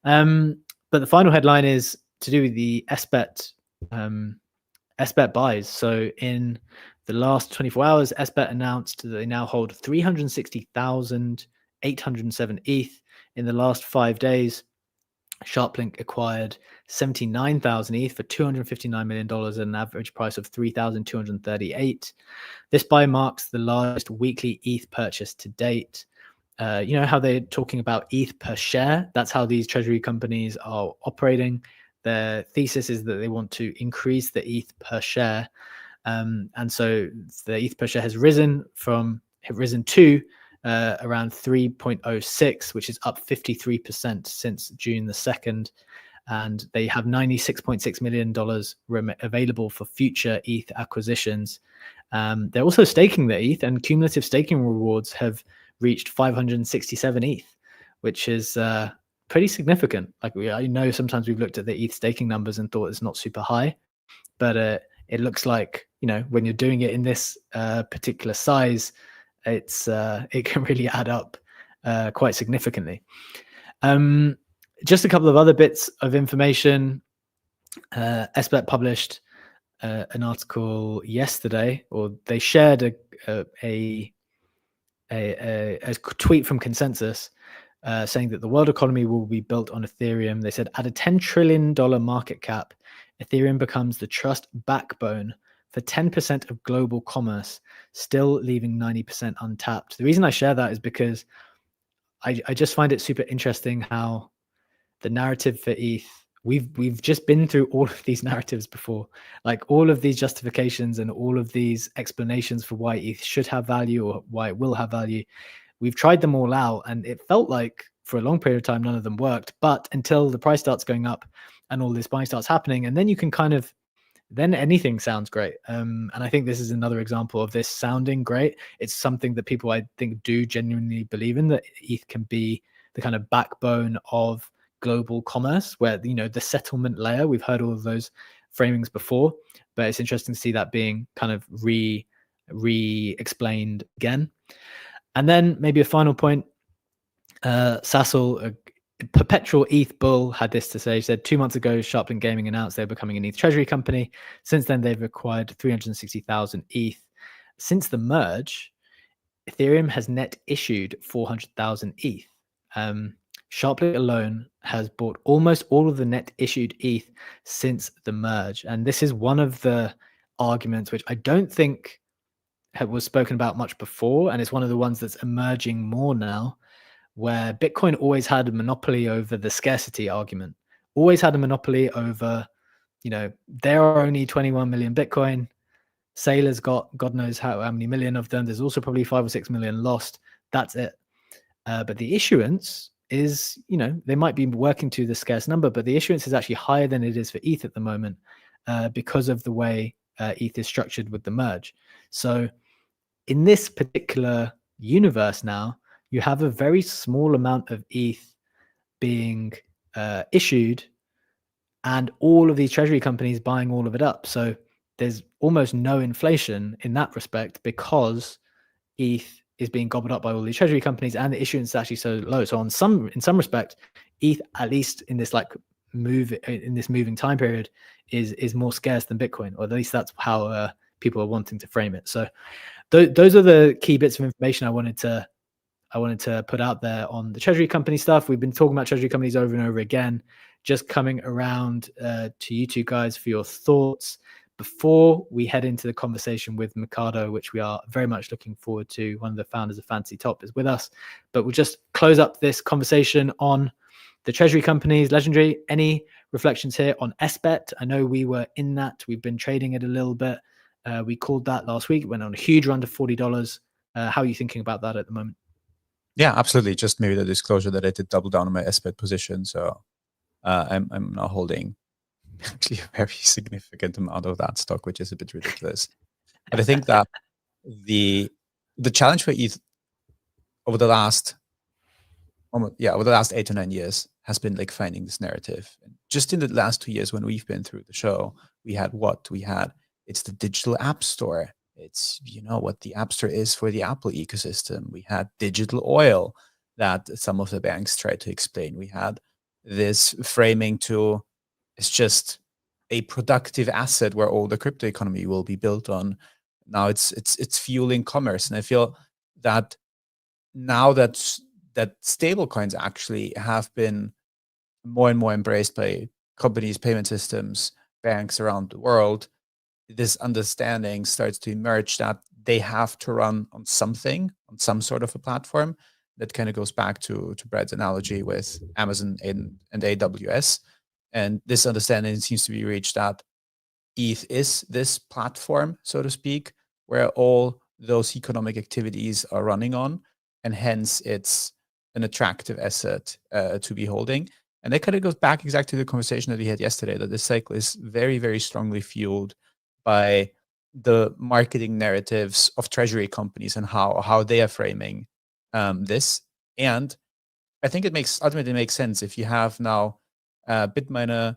But the final headline is to do with the SBET buys. So in the last 24 hours, SBET announced that they now hold 360,807 ETH. In the last 5 days, SharpLink acquired 79,000 ETH for $259 million at an average price of 3,238. This buy marks the largest weekly ETH purchase to date. You know how they're talking about ETH per share? That's how these treasury companies are operating. Their thesis is that they want to increase the ETH per share. And so the ETH per share has risen to around 3.06, which is up 53% since June the 2nd. And they have $96.6 million available for future ETH acquisitions. They're also staking their ETH, and cumulative staking rewards have reached 567 ETH, which is pretty significant. Like, I know sometimes we've looked at the ETH staking numbers and thought it's not super high, but it looks like, you know, when you're doing it in this particular size, it can really add up quite significantly. Just a couple of other bits of information. SBET published an article yesterday, or they shared a tweet from Consensus saying that the world economy will be built on Ethereum. They said at a $10 trillion market cap, Ethereum becomes the trust backbone for 10% of global commerce, still leaving 90% untapped. The reason I share that is because I just find it super interesting how the narrative for ETH, we've just been through all of these narratives before, like all of these justifications and all of these explanations for why ETH should have value or why it will have value. We've tried them all out, and it felt like for a long period of time none of them worked, but until the price starts going up and all this buying starts happening, and then you can kind of, then anything sounds great. And I think this is another example of this sounding great. It's something that people, I think, do genuinely believe in, that ETH can be the kind of backbone of global commerce, where, you know, the settlement layer, we've heard all of those framings before, but it's interesting to see that being kind of re-explained again. And then maybe a final point, Sassel, a perpetual ETH bull, had this to say. He said 2 months ago, Sharplink Gaming announced they're becoming an ETH treasury company. Since then, they've acquired 360,000 ETH. Since the merge, Ethereum has net issued 400,000 ETH. Sharplink alone has bought almost all of the net issued ETH since the merge. And this is one of the arguments which I don't think was spoken about much before. And it's one of the ones that's emerging more now, where Bitcoin always had a monopoly over the scarcity argument, always had a monopoly over, you know, there are only 21 million Bitcoin. Sailor's got God knows how many million of them. There's also probably 5 or 6 million lost. That's it. But the issuance is, you know, they might be working to the scarce number, but the issuance is actually higher than it is for ETH at the moment, because of the way ETH is structured with the merge. So in this particular universe now, you have a very small amount of ETH being issued, and all of these treasury companies buying all of it up. So there's almost no inflation in that respect, because ETH is being gobbled up by all these treasury companies, and the issuance is actually so low. So in some respect, ETH, at least in this like moving time period, is more scarce than Bitcoin, or at least that's how people are wanting to frame it. So those are the key bits of information I wanted to put out there on the treasury company stuff. We've been talking about treasury companies over and over again, just coming around to you two guys for your thoughts before we head into the conversation with Mikado, which we are very much looking forward to. One of the founders of Fancy Top is with us, but we'll just close up this conversation on the treasury companies. Legendary, any reflections here on SBET? I know we were in that. We've been trading it a little bit. We called that last week. It went on a huge run to $40. How are you thinking about that at the moment? Yeah, absolutely. Just maybe the disclosure that I did double down on my SBET position. So I'm now holding actually a very significant amount of that stock, which is a bit ridiculous. But I think that the challenge for ETH over the last 8 to 9 years has been like finding this narrative. Just in the last 2 years when we've been through the show, it's the digital app store. It's, you know, what the App Store is for the Apple ecosystem. We had digital oil that some of the banks tried to explain. We had this framing to, it's just a productive asset where all the crypto economy will be built on. Now it's fueling commerce. And I feel that now that stablecoins actually have been more and more embraced by companies, payment systems, banks around the world, this understanding starts to emerge that they have to run on something, on some sort of a platform. That kind of goes back to Brad's analogy with Amazon and AWS. And this understanding seems to be reached that ETH is this platform, so to speak, where all those economic activities are running on, and hence it's an attractive asset to be holding. And that kind of goes back exactly to the conversation that we had yesterday, that this cycle is very, very strongly fueled by the marketing narratives of treasury companies and how they are framing this. And I think it ultimately makes sense if you have now Bitminer,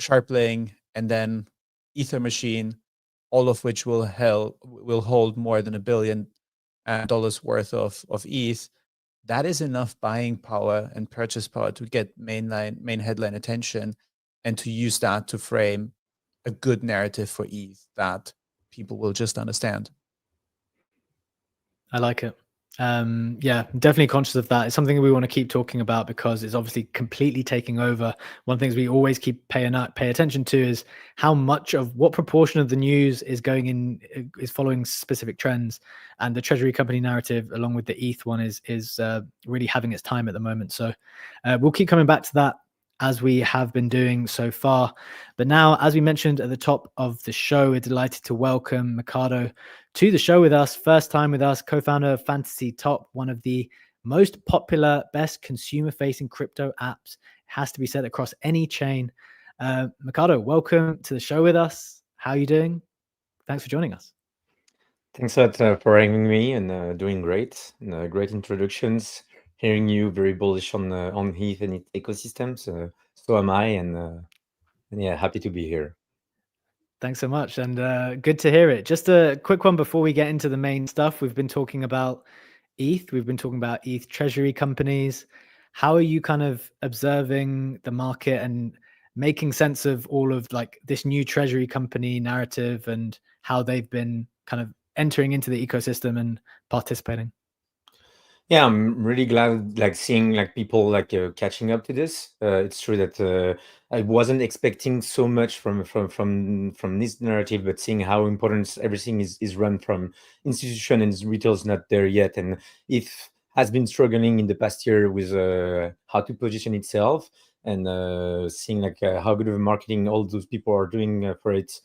Sharplink, and then Ether Machine, all of which will hold more than $1 billion worth of ETH. That is enough buying power and purchase power to get main headline attention, and to use that to frame a good narrative for ETH that people will just understand. I like it. Yeah, definitely conscious of that. It's something that we want to keep talking about because it's obviously completely taking over. One of the things we always keep pay attention to is how much of what proportion of the news is going in is following specific trends, and the treasury company narrative, along with the ETH one, is really having its time at the moment. So we'll keep coming back to that as we have been doing so far. But now, as we mentioned at the top of the show, we're delighted to welcome Mikado to the show with us. First time with us, co-founder of Fantasy Top, one of the most popular, best consumer-facing crypto apps. Has to be said across any chain. Mikado, welcome to the show with us. How are you doing? Thanks for joining us. Thanks a lot for having me, and doing great. Great introductions. Hearing you very bullish on ETH and its ecosystems. So am I, and yeah, happy to be here. Thanks so much, and good to hear it. Just a quick one before we get into the main stuff. We've been talking about ETH. We've been talking about ETH treasury companies. How are you kind of observing the market and making sense of all of like this new treasury company narrative and how they've been kind of entering into the ecosystem and participating? Yeah, I'm really glad like seeing like people like catching up to this. It's true that I wasn't expecting so much from this narrative, but seeing how important everything is run from institution and retail's not there yet, and if has been struggling in the past year with how to position itself, and seeing like how good of a marketing all those people are doing for it.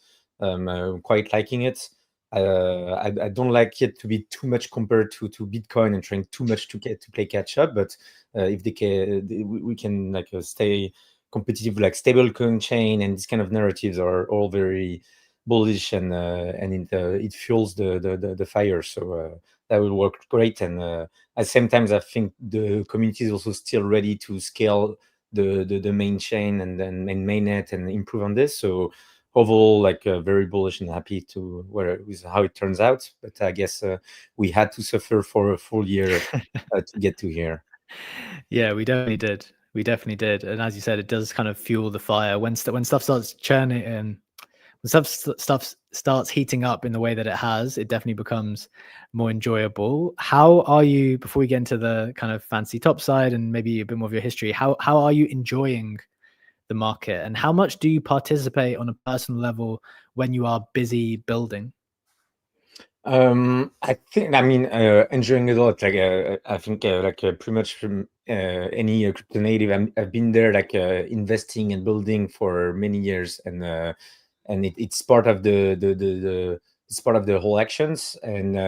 Quite liking it. I don't like it to be too much compared to Bitcoin and trying too much to play catch up. But if they can, we can like stay competitive, like stablecoin chain and these kind of narratives are all very bullish, and it fuels the fire. So that will work great. And at the same time, I think the community is also still ready to scale the main chain and mainnet and improve on this. So overall, like very bullish and happy to with how it turns out. But I guess we had to suffer for a full year to get to here. Yeah, we definitely did. We definitely did. And as you said, it does kind of fuel the fire when stuff starts churning and when stuff starts heating up in the way that it has. It definitely becomes more enjoyable. How are you, before we get into the kind of fancy top side and maybe a bit more of your history, how are you enjoying the market, and how much do you participate on a personal level when you are busy building? I think, I mean, enjoying it a lot. Like, I think, pretty much from any crypto native, I've been there, like, investing and building for many years, and it's part of it's part of the whole actions. And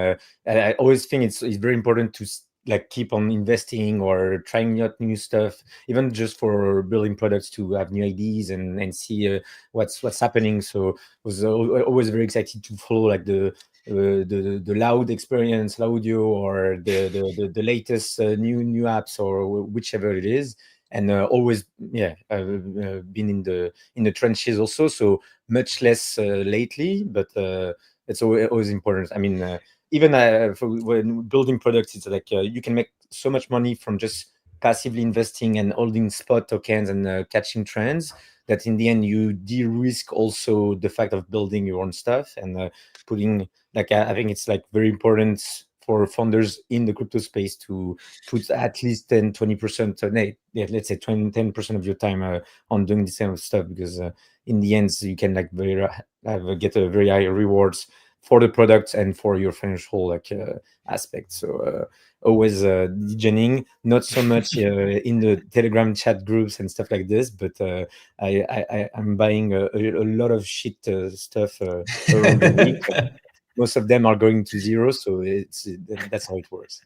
I always think it's very important to like keep on investing or trying out new stuff, even just for building products, to have new ideas and see what's happening. So I was always very excited to follow like the loud experience, Laudio, or the latest new apps, or whichever it is. And always, yeah, been in the trenches also. So much less lately, but it's always important. I mean, even when building products, it's like you can make so much money from just passively investing and holding spot tokens and catching trends, that in the end you de-risk also the fact of building your own stuff and putting, like, I think it's like very important for founders in the crypto space to put at least 10-20%, let's say 10% of your time on doing this kind of stuff, because in the end you can like get a very high rewards for the product and for your financial like aspect. So always degening, not so much in the Telegram chat groups and stuff like this, but I'm buying a lot of shit stuff around the week. Most of them are going to zero, so that's how it works.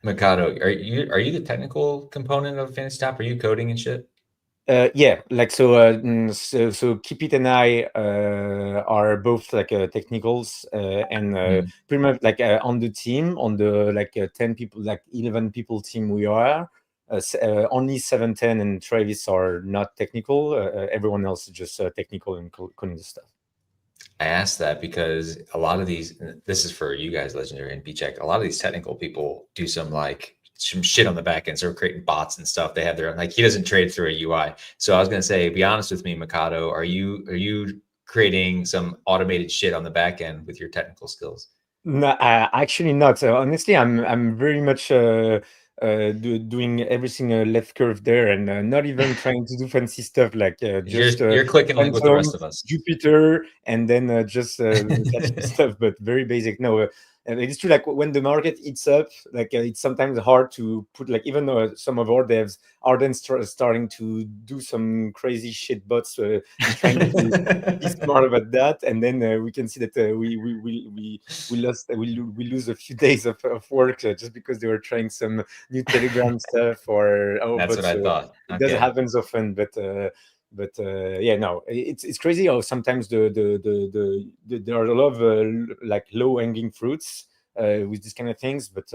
Mikado, are you the technical component of Fantasy Top? Are you coding and shit? Yeah, like so Keep It and I are both like technicals and pretty much like on the team, on the like 10 people, like 11 people team we are. Only 710 and Travis are not technical. Everyone else is just technical and coding the stuff. I asked that because a lot of these, this is for you guys, Legendary and BCheque, a lot of these technical people do some shit on the back end, so creating bots and stuff. They have their own, like, he doesn't trade through a UI. So I was gonna say, be honest with me, Mikado, are you creating some automated shit on the back end with your technical skills? No, actually not. Honestly, I'm very much doing everything left curve there, and not even trying to do fancy stuff like just You're clicking like with the Phantom, rest of us. Jupiter, and then just catching stuff, but very basic. No, and it's true. Like when the market eats up, like it's sometimes hard to put. Like even though some of our devs are then starting to do some crazy shit bots and trying to be smart about that, and then we can see that we lose a few days of work just because they were trying some new Telegram stuff or That's but what I thought. it doesn't Okay. happen often. But yeah, no, it's crazy how sometimes there are a lot of like low hanging fruits with these kind of things, but.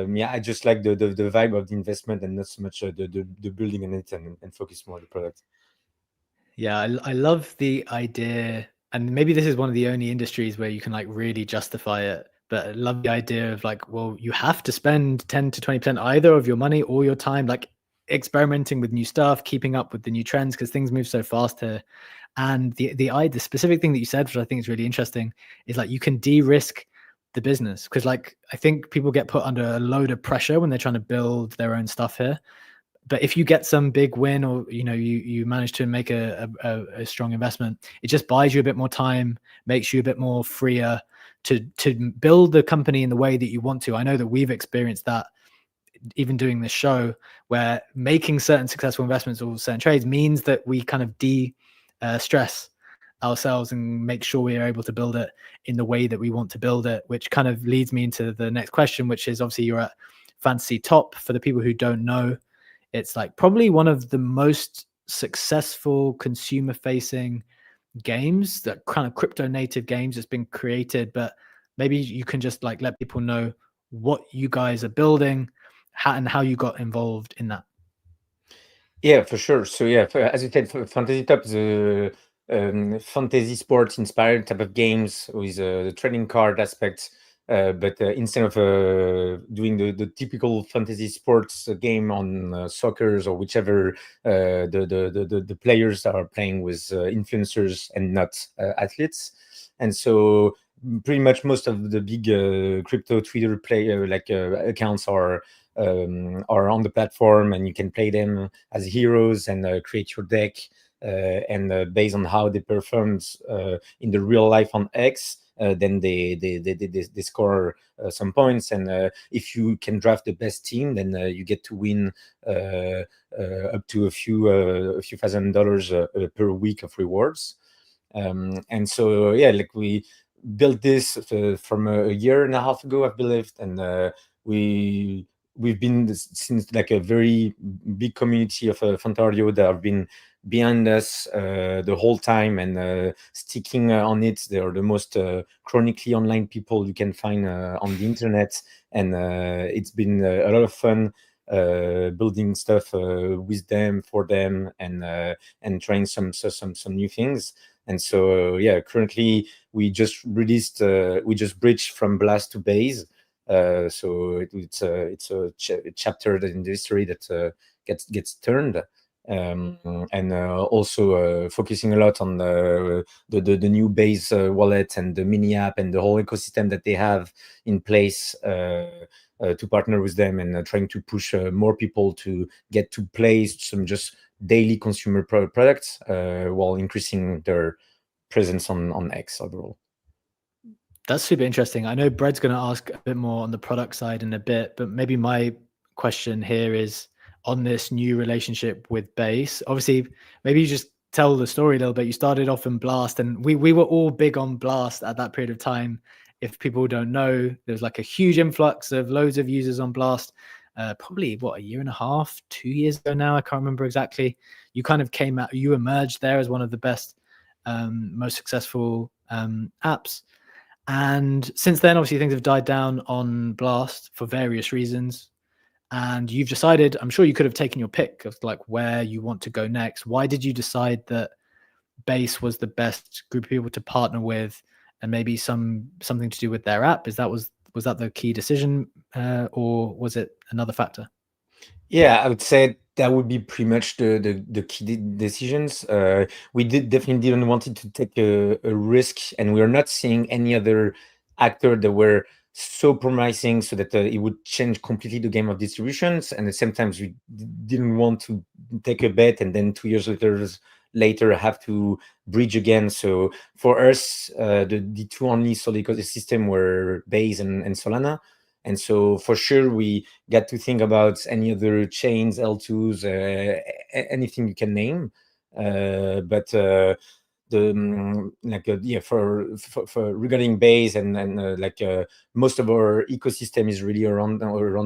Yeah, I just like the vibe of the investment and not so much the building in it and focus more on the product. Yeah, I love the idea, and maybe this is one of the only industries where you can like really justify it. But I love the idea of like, well, you have to spend 10 to 20% either of your money or your time, like experimenting with new stuff, keeping up with the new trends because things move so fast here. And the specific thing that you said, which I think is really interesting, is like you can de-risk the business because like I think people get put under a load of pressure when they're trying to build their own stuff here. But if you get some big win or you manage to make a strong investment, it just buys you a bit more time, makes you a bit more freer to build the company in the way that you want to. I know that we've experienced that even doing this show, where making certain successful investments or certain trades means that we kind of stress ourselves and make sure we are able to build it in the way that we want to build it, which kind of leads me into the next question, which is obviously you're at Fantasy Top. For the people who don't know, it's like probably one of the most successful consumer facing games, that kind of crypto native games that's been created. But maybe you can just like let people know what you guys are building and how you got involved in that. Yeah, for sure. So yeah, as you said, Fantasy Top is a fantasy sports inspired type of games with the trading card aspects. But instead of doing the typical fantasy sports game on soccer or whichever, the players are playing with influencers and not athletes. And so pretty much most of the big crypto Twitter accounts are on the platform, and you can play them as heroes and create your deck. And based on how they performed in the real life on X, then they score some points. And if you can draft the best team, then you get to win up to a few $1,000 per week of rewards. And so yeah, like we built this from a year and a half ago, I believe, and we've been since like a very big community of Fantario that have been behind us the whole time and sticking on it. They are the most chronically online people you can find on the internet, and it's been a lot of fun building stuff with them, for them, and trying some new things. And so yeah, currently we just bridged from Blast to Base. So it's a chapter in the history that gets turned. And also focusing a lot on the new Base wallet and the mini app and the whole ecosystem that they have in place to partner with them, and trying to push more people to get to play some just daily consumer products while increasing their presence on X overall. That's super interesting. I know Brett's going to ask a bit more on the product side in a bit, but maybe my question here is on this new relationship with Base. Obviously, maybe you just tell the story a little bit. You started off in Blast, and we were all big on Blast at that period of time. If people don't know, there was like a huge influx of loads of users on Blast. Probably a year and a half, 2 years ago now. I can't remember exactly. You kind of came out, you emerged there as one of the best, most successful apps. And since then, obviously, things have died down on Blast for various reasons. And you've decided, I'm sure you could have taken your pick of like where you want to go next. Why did you decide that Base was the best group of people to partner with, and maybe something to do with their app? Was that the key decision, or was it another factor? Yeah, I would say that would be pretty much the key decisions. We definitely didn't want it to take a risk, and we're not seeing any other actors that were so promising, so that it would change completely the game of distributions. And at the same time, we didn't want to take a bet and then 2 years later have to bridge again. So for us, the two only solid ecosystem were Base and Solana. And so for sure, we got to think about any other chains, L2s, anything you can name. But for regarding Base and most of our ecosystem is really around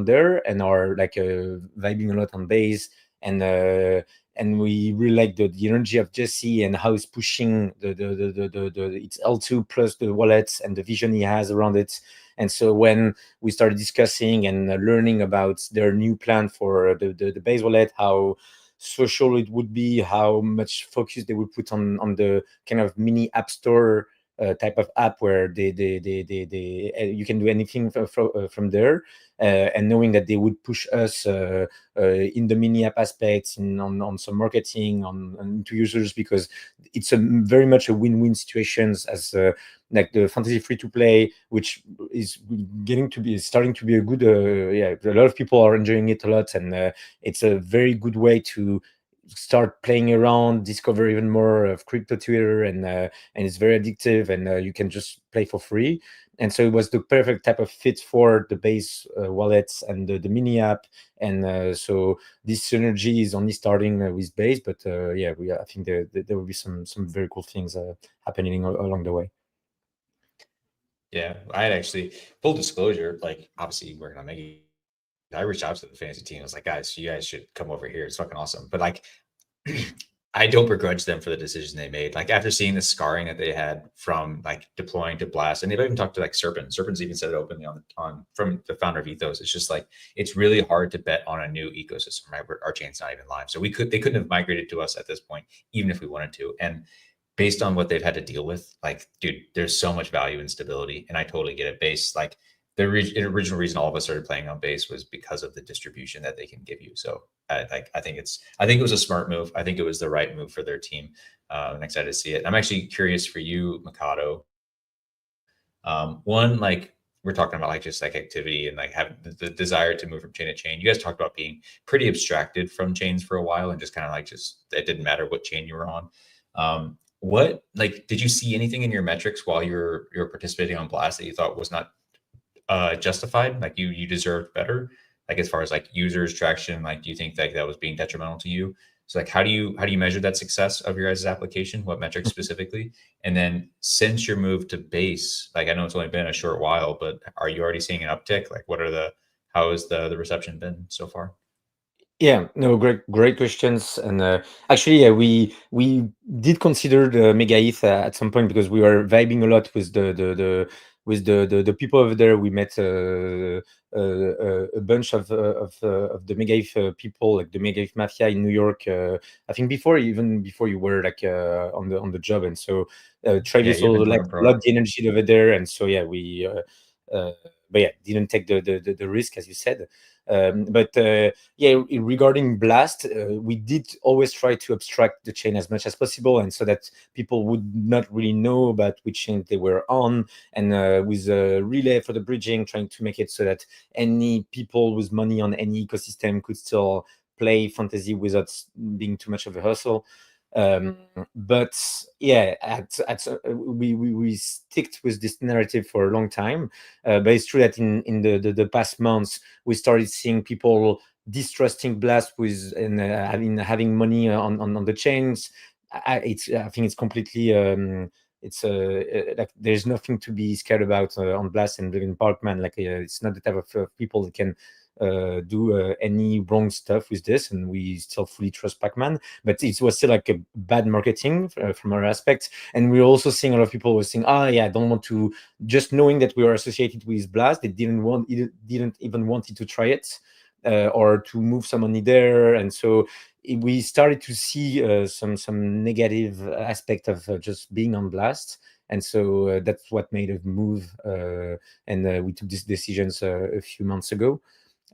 there, and are vibing a lot on Base, and we really like the energy of Jesse and how he's pushing it's L2 plus the wallets and the vision he has around it. And so when we started discussing and learning about their new plan for the Base wallet, how social it would be, how much focus they would put on the kind of mini app store type of app where you can do anything from there, and knowing that they would push us in the mini app aspects, on some marketing, on to users, because it's very much a win-win situations, as like the fantasy free to play, which is starting to be a good a lot of people are enjoying it a lot, and it's a very good way to start playing around, discover even more of crypto Twitter, and it's very addictive, and you can just play for free. And so it was the perfect type of fit for the Base wallets and the mini app. And so this synergy is only starting with Base, but I think there will be some very cool things happening along the way. Yeah, I had actually, full disclosure, like obviously working on Maggie, I reached out to the fantasy team. I was like, guys, you guys should come over here. It's fucking awesome. But like, I don't begrudge them for the decision they made. Like after seeing the scarring that they had from like deploying to Blast, and they've even talked to like Serpent. Serpent's even said it openly on from the founder of Ethos. It's just like, it's really hard to bet on a new ecosystem, right? Where our chain's not even live. So they couldn't have migrated to us at this point, even if we wanted to. And based on what they've had to deal with, like, dude, there's so much value in stability, and I totally get it. Base, like the original reason all of us started playing on Base was because of the distribution that they can give you. So I think it was a smart move. I think it was the right move for their team. I'm excited to see it. I'm actually curious for you, Mikado. One, like we're talking about like just like activity and like having the desire to move from chain to chain. You guys talked about being pretty abstracted from chains for a while and just kind of like it didn't matter what chain you were on. What, like, did you see anything in your metrics while you're participating on Blast that you thought was not justified? Like you deserved better, like as far as like users traction? Like, do you think that was being detrimental to you? So like, how do you measure that success of your guys' application? What metrics specifically? And then since your move to Base, like I know it's only been a short while, but are you already seeing an uptick? Like how has the reception been so far? Yeah, no, great questions. And actually, we did consider the Mega ETH at some point, because we were vibing a lot with the people over there. We met a bunch of the Mega ETH people, like the Mega ETH Mafia in New York. I think even before you were like on the job. And so Travis also like loved the energy over there. And so but yeah, didn't take the risk, as you said. Regarding Blast, we did always try to abstract the chain as much as possible, and so that people would not really know about which chain they were on, and with a relay for the bridging, trying to make it so that any people with money on any ecosystem could still play fantasy without being too much of a hustle. But yeah, we sticked with this narrative for a long time. But it's true that in the past months, we started seeing people distrusting Blast and having money on the chains. I think it's completely like there's nothing to be scared about on Blast and in Parkman. Like it's not the type of people that can do any wrong stuff with this, and we still fully trust Pac-Man. But it was still like a bad marketing from our aspect. And we're also seeing a lot of people were saying, I don't want to, just knowing that we are associated with Blast, they didn't even wanted to try it or to move some money there. And so we started to see some negative aspect of just being on Blast. And so that's what made us move, and we took these decisions a few months ago.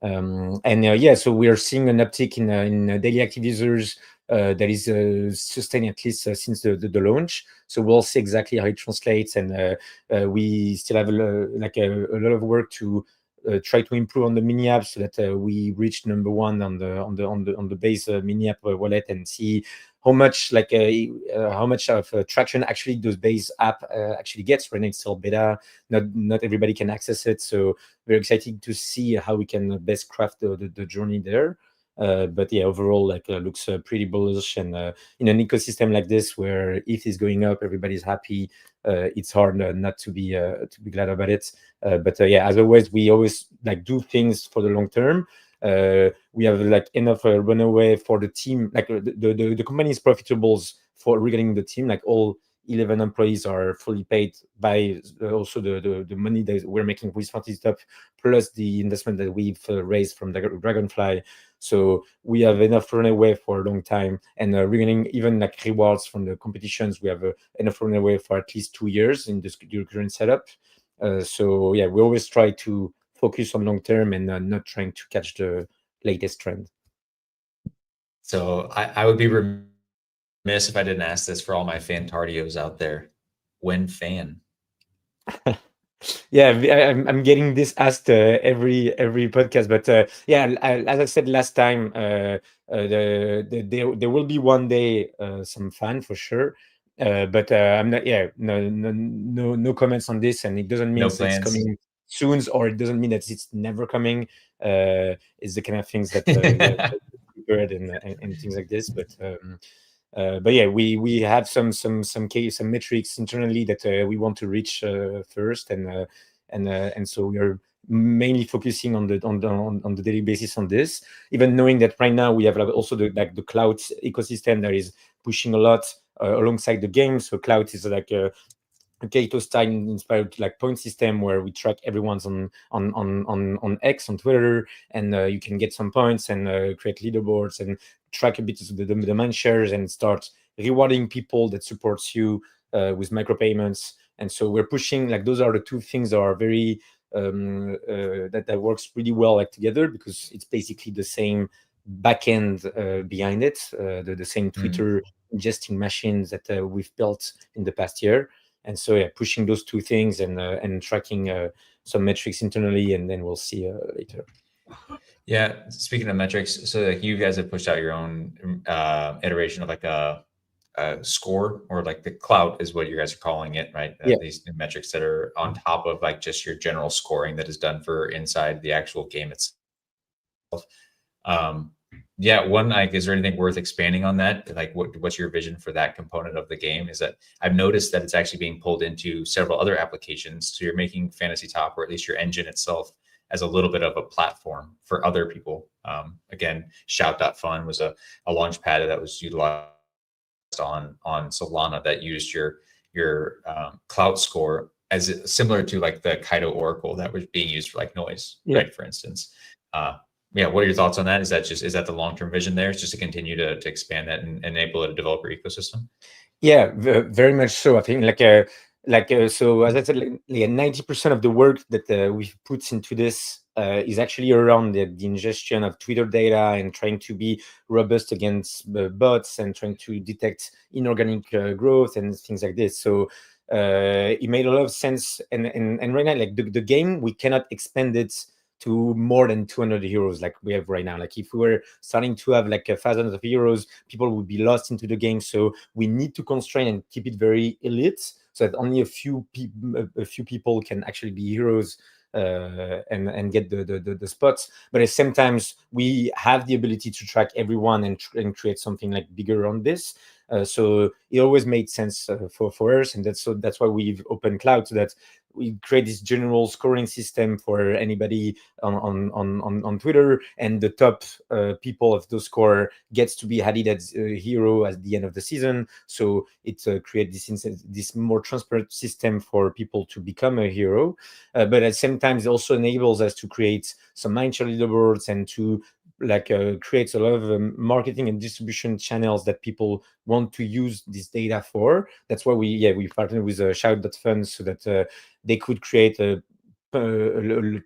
So we are seeing an uptick in daily active users, that is sustained at least since the launch. So we'll see exactly how it translates, and we still have like a lot of work to try to improve on the mini app so that we reach number one on the base mini app wallet, and see how much of traction actually those base app actually gets. Right now it's still beta, not everybody can access it, so very exciting to see how we can best craft the journey there. But yeah, overall, like looks pretty bullish, and in an ecosystem like this where ETH is going up, everybody's happy. It's hard not to be glad about it. But yeah, as always, we always like do things for the long term. We have like enough runaway for the team. Like the company is profitable for regarding the team. Like all 11 employees are fully paid by also the money that we're making with Startup, plus the investment that we've raised from the Dragonfly. So we have enough runaway for a long time, and regarding even like rewards from the competitions, we have enough runaway for at least 2 years in this current setup. So yeah, we always try to focus on long term and not trying to catch the latest trend. So I would be remiss if I didn't ask this for all my fantardios out there. When fan? Yeah, I'm getting this asked every podcast, but yeah, as I said last time, there will be one day some fan for sure. But I'm not. Yeah, no comments on this, and it doesn't mean No it's coming soon, or it doesn't mean that it's never coming. It's the kind of things that we have prepared and things like this, but yeah, we have some metrics internally that we want to reach first, and so we are mainly focusing on the daily basis on this. Even knowing that right now we have also the cloud ecosystem that is pushing a lot alongside the game. So cloud is like a Kato style inspired like point system where we track everyone's on X, on Twitter, and you can get some points and create leaderboards and track a bit of the mind shares and start rewarding people that supports you with micropayments. And so we're pushing, like, those are the two things that are very that works really well like together, because it's basically the same backend behind it, the same Twitter ingesting machines that we've built in the past year. And so yeah, pushing those two things and tracking some metrics internally, and then we'll see later. Yeah, speaking of metrics, so like you guys have pushed out your own iteration of like a score, or like the clout is what you guys are calling it, right? Yeah. These new metrics that are on top of like just your general scoring that is done for inside the actual game itself. Yeah, one, like, is there anything worth expanding on that? Like, what's your vision for that component of the game? Is that I've noticed that it's actually being pulled into several other applications. So you're making Fantasy Top, or at least your engine itself, as a little bit of a platform for other people. Again, Shout.Fun was a launch pad that was utilized on Solana that used your clout score as similar to like the Kaido Oracle that was being used for like noise, right? For instance. Yeah, what are your thoughts on that? Is that the long-term vision there? It's just to continue to expand that and enable a developer ecosystem? Yeah, very much so. I think so as I said, like 90% of the work that we've put into this is actually around the ingestion of Twitter data and trying to be robust against bots and trying to detect inorganic growth and things like this. So it made a lot of sense. And right now, like the game, we cannot expand it to more than 200 heroes like we have right now. Like if we were starting to have like thousands of heroes, people would be lost into the game. So we need to constrain and keep it very elite, so that only a few people can actually be heroes and get the spots. But at the same time, we have the ability to track everyone and create something like bigger on this. So it always made sense for us, and that's why we've opened cloud, so that we create this general scoring system for anybody on Twitter, and the top people of the score gets to be added as a hero at the end of the season. So it creates this more transparent system for people to become a hero. But at the same time, it also enables us to create some mindshare leaderboards and to creates a lot of marketing and distribution channels that people want to use this data for. That's why we partnered with Shout.Fun, so that they could create a token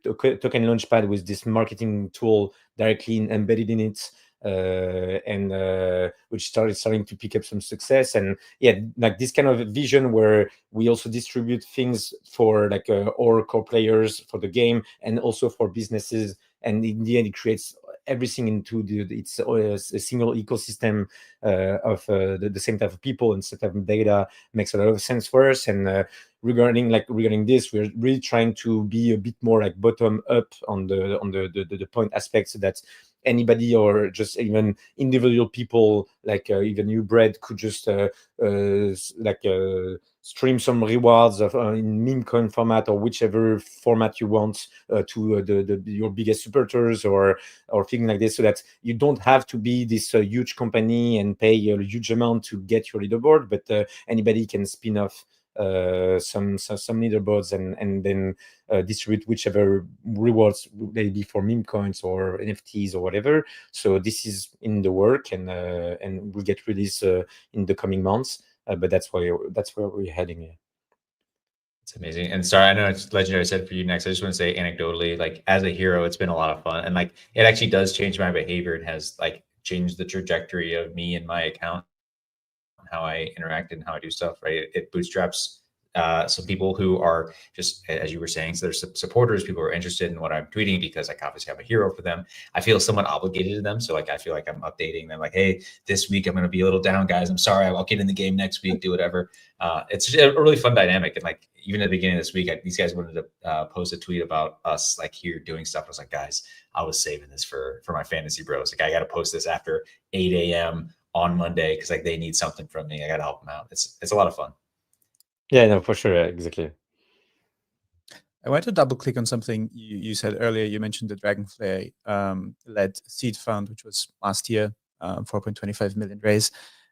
launchpad with this marketing tool directly embedded in it, and which starting to pick up some success. And yeah, like this kind of vision where we also distribute things for like our core players for the game and also for businesses, and in the end it creates everything into it's a single ecosystem of the same type of people and same type of data. Makes a lot of sense for us. And regarding this, we're really trying to be a bit more like bottom up on the point aspect, so that anybody or just even individual people, like even you, Brad, could just stream some rewards of in meme coin format or whichever format you want to your biggest supporters or things like this, so that you don't have to be this huge company and pay a huge amount to get your leaderboard, but anybody can spin off some leaderboards and then distribute whichever rewards they be for meme coins or NFTs or whatever. So this is in the work, and will get released in the coming months. But that's where we're heading. Yeah. It's amazing. And sorry, I know it's legendary said for you next. I just want to say anecdotally, like as a hero, it's been a lot of fun. And like it actually does change my behavior and has like changed the trajectory of me and my account, how I interact and how I do stuff, right? It bootstraps some people who are just, as you were saying, so there's supporters, people who are interested in what I'm tweeting because I obviously have a hero for them. I feel somewhat obligated to them. So like, I feel like I'm updating them like, hey, this week I'm going to be a little down, guys. I'm sorry. I'll get in the game next week, do whatever. It's just a really fun dynamic. And like, even at the beginning of this week, these guys wanted to post a tweet about us like here doing stuff. I was like, guys, I was saving this for my fantasy bros. Like I got to post this after 8 a.m. on Monday because like they need something from me. I got to help them out. It's a lot of fun. Yeah, no, for sure. Exactly. I want to double click on something you said earlier. You mentioned the Dragonfly led seed fund, which was last year, 4.25 million raise.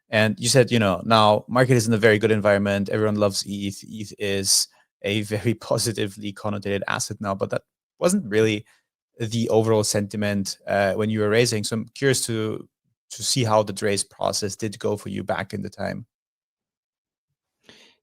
And you said, now market is in a very good environment. Everyone loves ETH. ETH is a very positively connotated asset now, but that wasn't really the overall sentiment when you were raising. So I'm curious to see how the raise process did go for you back in the time.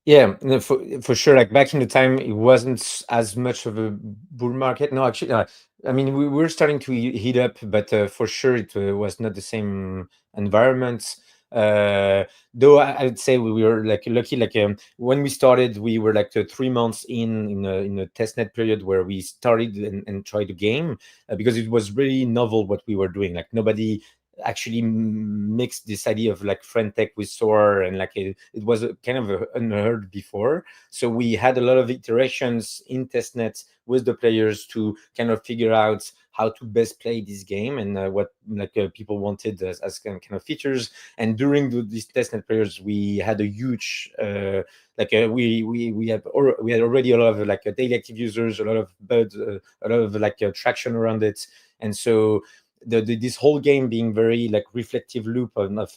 Yeah, no, for sure. Like back in the time, it wasn't as much of a bull market. No, actually, I mean, we were starting to heat up, but for sure, it was not the same environment. Though I'd say we were like lucky. Like when we started, we were like 3 months in a testnet period where we started and tried the game because it was really novel what we were doing. Like nobody actually mixed this idea of like friend tech with SOAR, and like it was a kind of unheard before. So we had a lot of iterations in testnet with the players to kind of figure out how to best play this game and what like people wanted as kind of features. And during these testnet periods, we had a huge we had already a lot of like daily active users, a lot of buds, a lot of like traction around it. And so this whole game being very like reflective loop of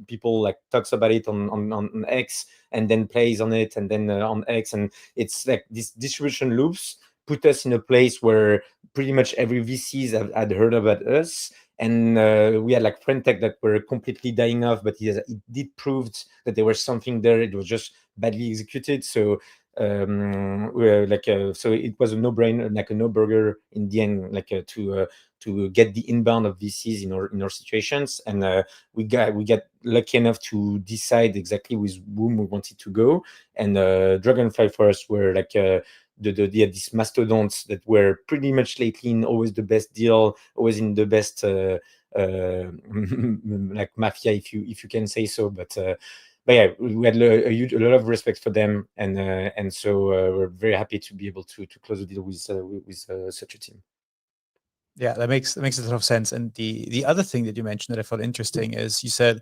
people like talks about it on X and then plays on it and then on X, and it's like this distribution loops put us in a place where pretty much every VCs had heard about us. And we had like friend tech that were completely dying off, but it did prove that there was something there. It was just badly executed. So so it was a no-brainer, like a no-burger in the end, like to get the inbound of VCs in our situations. And we got lucky enough to decide exactly with whom we wanted to go. And Dragonfly for us were like these mastodons that were pretty much lately in always the best deal, always in the best like mafia, if you can say so. But yeah, we had a lot of respect for them, and so we're very happy to be able to close the deal with such a team. Yeah, that makes a lot of sense. And the other thing that you mentioned that I found interesting is you said,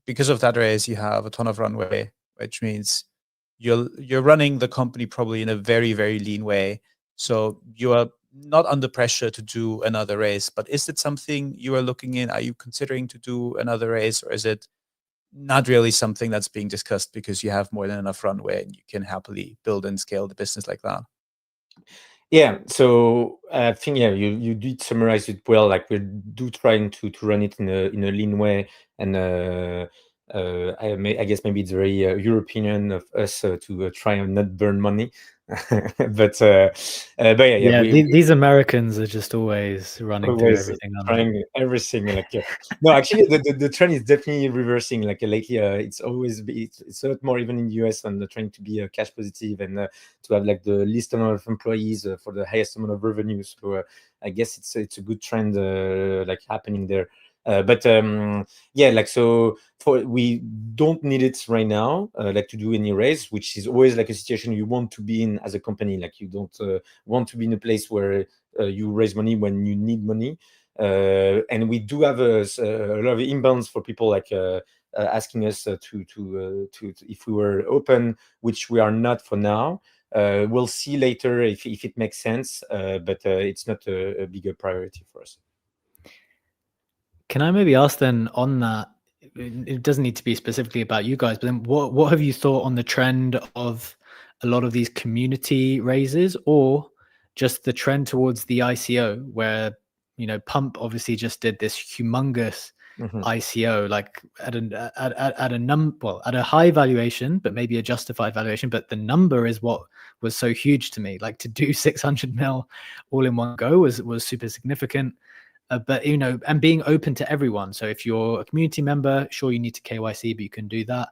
because of that raise, you have a ton of runway, which means you're running the company probably in a very, very lean way. So you are not under pressure to do another raise. But is it something you are looking in? Are you considering to do another raise, or is it not really something that's being discussed because you have more than enough runway and you can happily build and scale the business like that? Yeah, so I think you did summarize it well. Like we're trying to run it in a lean way, and I guess maybe it's very European of us to try and not burn money. but yeah, these Americans are just always running through always everything, aren't they? trying everything. Like no, actually, the trend is definitely reversing. Like lately, it's always it's a lot more even in the US and trying to be cash positive and to have like the least amount of employees for the highest amount of revenue. So I guess it's a good trend like happening there. But yeah, like so we don't need it right now, like to do any raise, which is always like a situation you want to be in as a company. Like you don't want to be in a place where you raise money when you need money. And we do have a lot of inbounds for people like asking us to if we were open, which we are not for now. We'll see later if it makes sense, but it's not a bigger priority for us. Can I maybe ask then on that? It doesn't need to be specifically about you guys, but then what have you thought on the trend of a lot of these community raises, or just the trend towards the ICO, where Pump obviously just did this humongous ICO, like at a high valuation, but maybe a justified valuation. But the number is what was so huge to me. Like to do 600 mil all in one go was super significant. But and being open to everyone. So if you're a community member, sure, you need to KYC, but you can do that.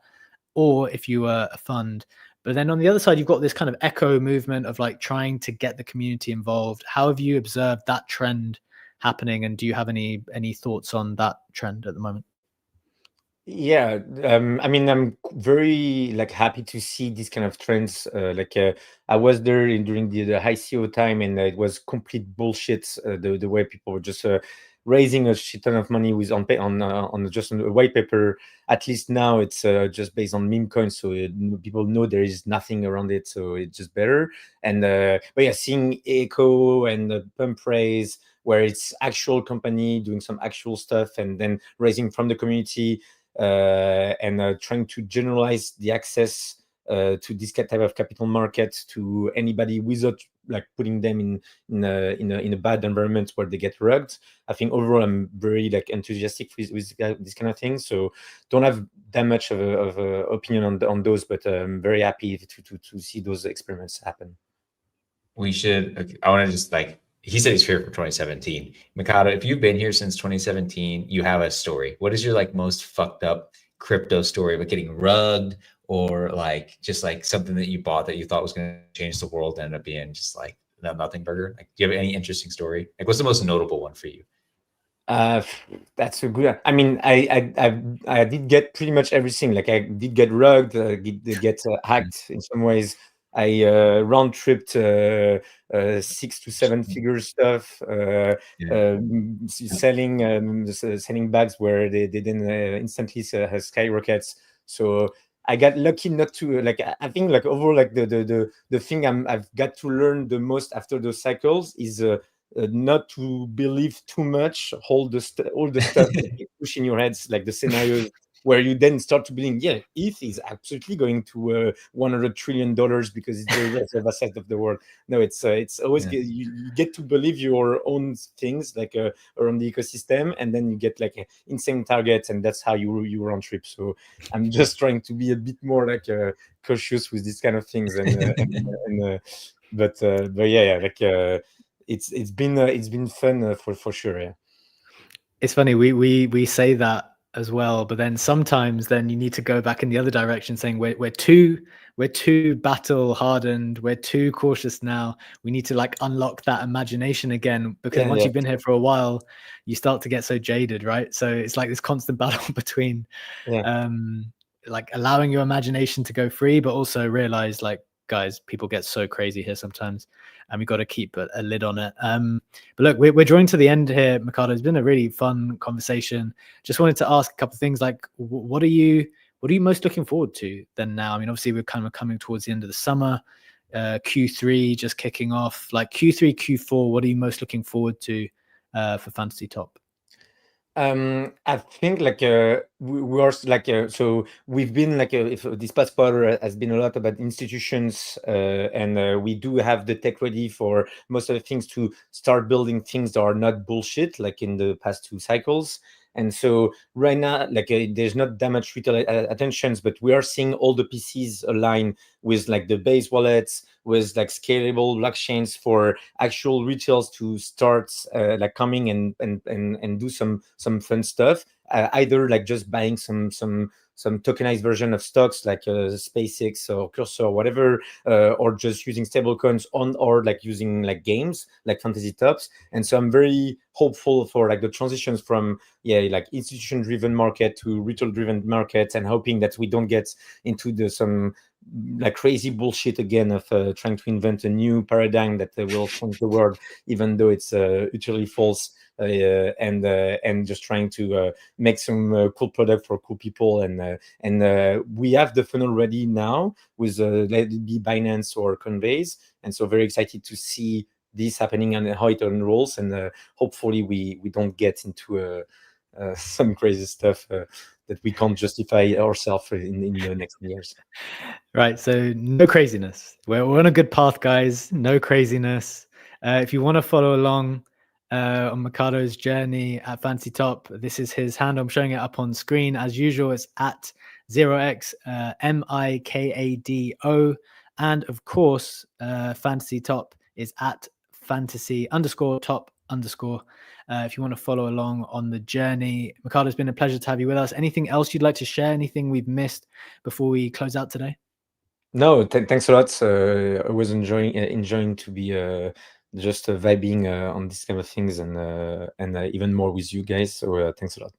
Or if you are a fund. But then on the other side, you've got this kind of echo movement of like trying to get the community involved. How have you observed that trend happening, and do you have any thoughts on that trend at the moment? Yeah, I mean, I'm very like happy to see these kind of trends. I was there during the ICO time, and it was complete bullshit. The way people were just raising a shit ton of money with on just a white paper. At least now it's just based on meme coins, so people know there is nothing around it, so it's just better. And but yeah, seeing Echo and Pump raise, where it's actual company doing some actual stuff, and then raising from the community. And trying to generalize the access to this type of capital market to anybody without like putting them in a bad environment where they get rugged. I think overall I'm very like enthusiastic with this kind of thing. So don't have that much of a opinion on those, but I'm very happy to see those experiments happen. We should. I want to just like. He said he's here for 2017. Mikado, if you've been here since 2017, you have a story. What is your like most fucked up crypto story about getting rugged, or like just like something that you bought that you thought was going to change the world and ended up being just like a nothing burger? Like, do you have any interesting story? Like, what's the most notable one for you? That's a good. I mean, I did get pretty much everything. Like I did get rugged, did get hacked in some ways. I round tripped 6 to 7 figure stuff, selling bags where they didn't instantly skyrockets. So I got lucky not to like. I think like overall like the thing I've got to learn the most after those cycles is not to believe too much. All the stuff that you push in your heads, like the scenarios. Where you then start to believe, yeah, ETH is absolutely going to $100 trillion because it's the reserve asset of the world. No, it's always you get to believe your own things like around the ecosystem, and then you get like insane targets, and that's how you run trips. So I'm just trying to be a bit more like cautious with these kind of things, but yeah, like it's been fun for sure. Yeah, it's funny we say that as well, but then sometimes then you need to go back in the other direction, saying we're too battle hardened, we're too cautious now. We need to like unlock that imagination again, because once you've been here for a while, you start to get so jaded, right? So it's like this constant battle between like allowing your imagination to go free, but also realize like, guys, people get so crazy here sometimes, and we've got to keep a lid on it. But look, we're drawing to the end here, Mikado. It's been a really fun conversation. Just wanted to ask a couple of things, like what are you most looking forward to then now? I mean, obviously we're kind of coming towards the end of the summer, Q3 just kicking off, like Q3, Q4, what are you most looking forward to for Fantasy Top? I think like we are like so we've been like if this past quarter has been a lot about institutions, and we do have the tech ready for most of the things to start building things that are not bullshit like in the past 2 cycles. And so right now, like there's not that much retail attentions, but we are seeing all the PCs align with like the base wallets, with like scalable blockchains for actual retails to start like coming and do some fun stuff. Either like just buying some tokenized version of stocks like SpaceX or Cursor or whatever, or just using stablecoins or like using like games like Fantasy Tops. And so I'm very hopeful for like the transitions from like institution driven market to retail driven markets, and hoping that we don't get into some like crazy bullshit again of trying to invent a new paradigm that will change the world, even though it's utterly false, and just trying to make some cool product for cool people. And we have the funnel ready now with let it be Binance or Coinbase, and so very excited to see this happening and how it unrolls, and hopefully we don't get into some crazy stuff that we can't justify ourselves in the next years. Right, so no craziness. We're on a good path, guys. No craziness. If you want to follow along on Mikado's journey at Fancy Top, this is his handle. I'm showing it up on screen. As usual, it's at 0x Mikado. And of course, Fantasy Top is at fantasy_top_. If you want to follow along on the journey. Mikado, it's been a pleasure to have you with us. Anything else you'd like to share? Anything we've missed before we close out today? No, thanks a lot. I was enjoying to be just vibing on these kind of things, and even more with you guys. So thanks a lot.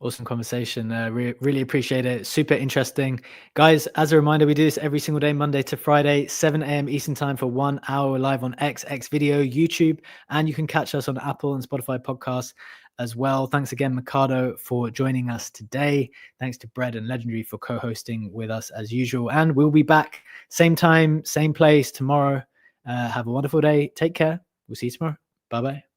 Awesome conversation. Really appreciate it. Super interesting. Guys, as a reminder, we do this every single day, Monday to Friday, 7 a.m. Eastern time for 1 hour live on X Video, YouTube, and you can catch us on Apple and Spotify podcasts as well. Thanks again, Mikado, for joining us today. Thanks to Bread and Legendary for co-hosting with us as usual. And we'll be back same time, same place tomorrow. Have a wonderful day. Take care. We'll see you tomorrow. Bye-bye.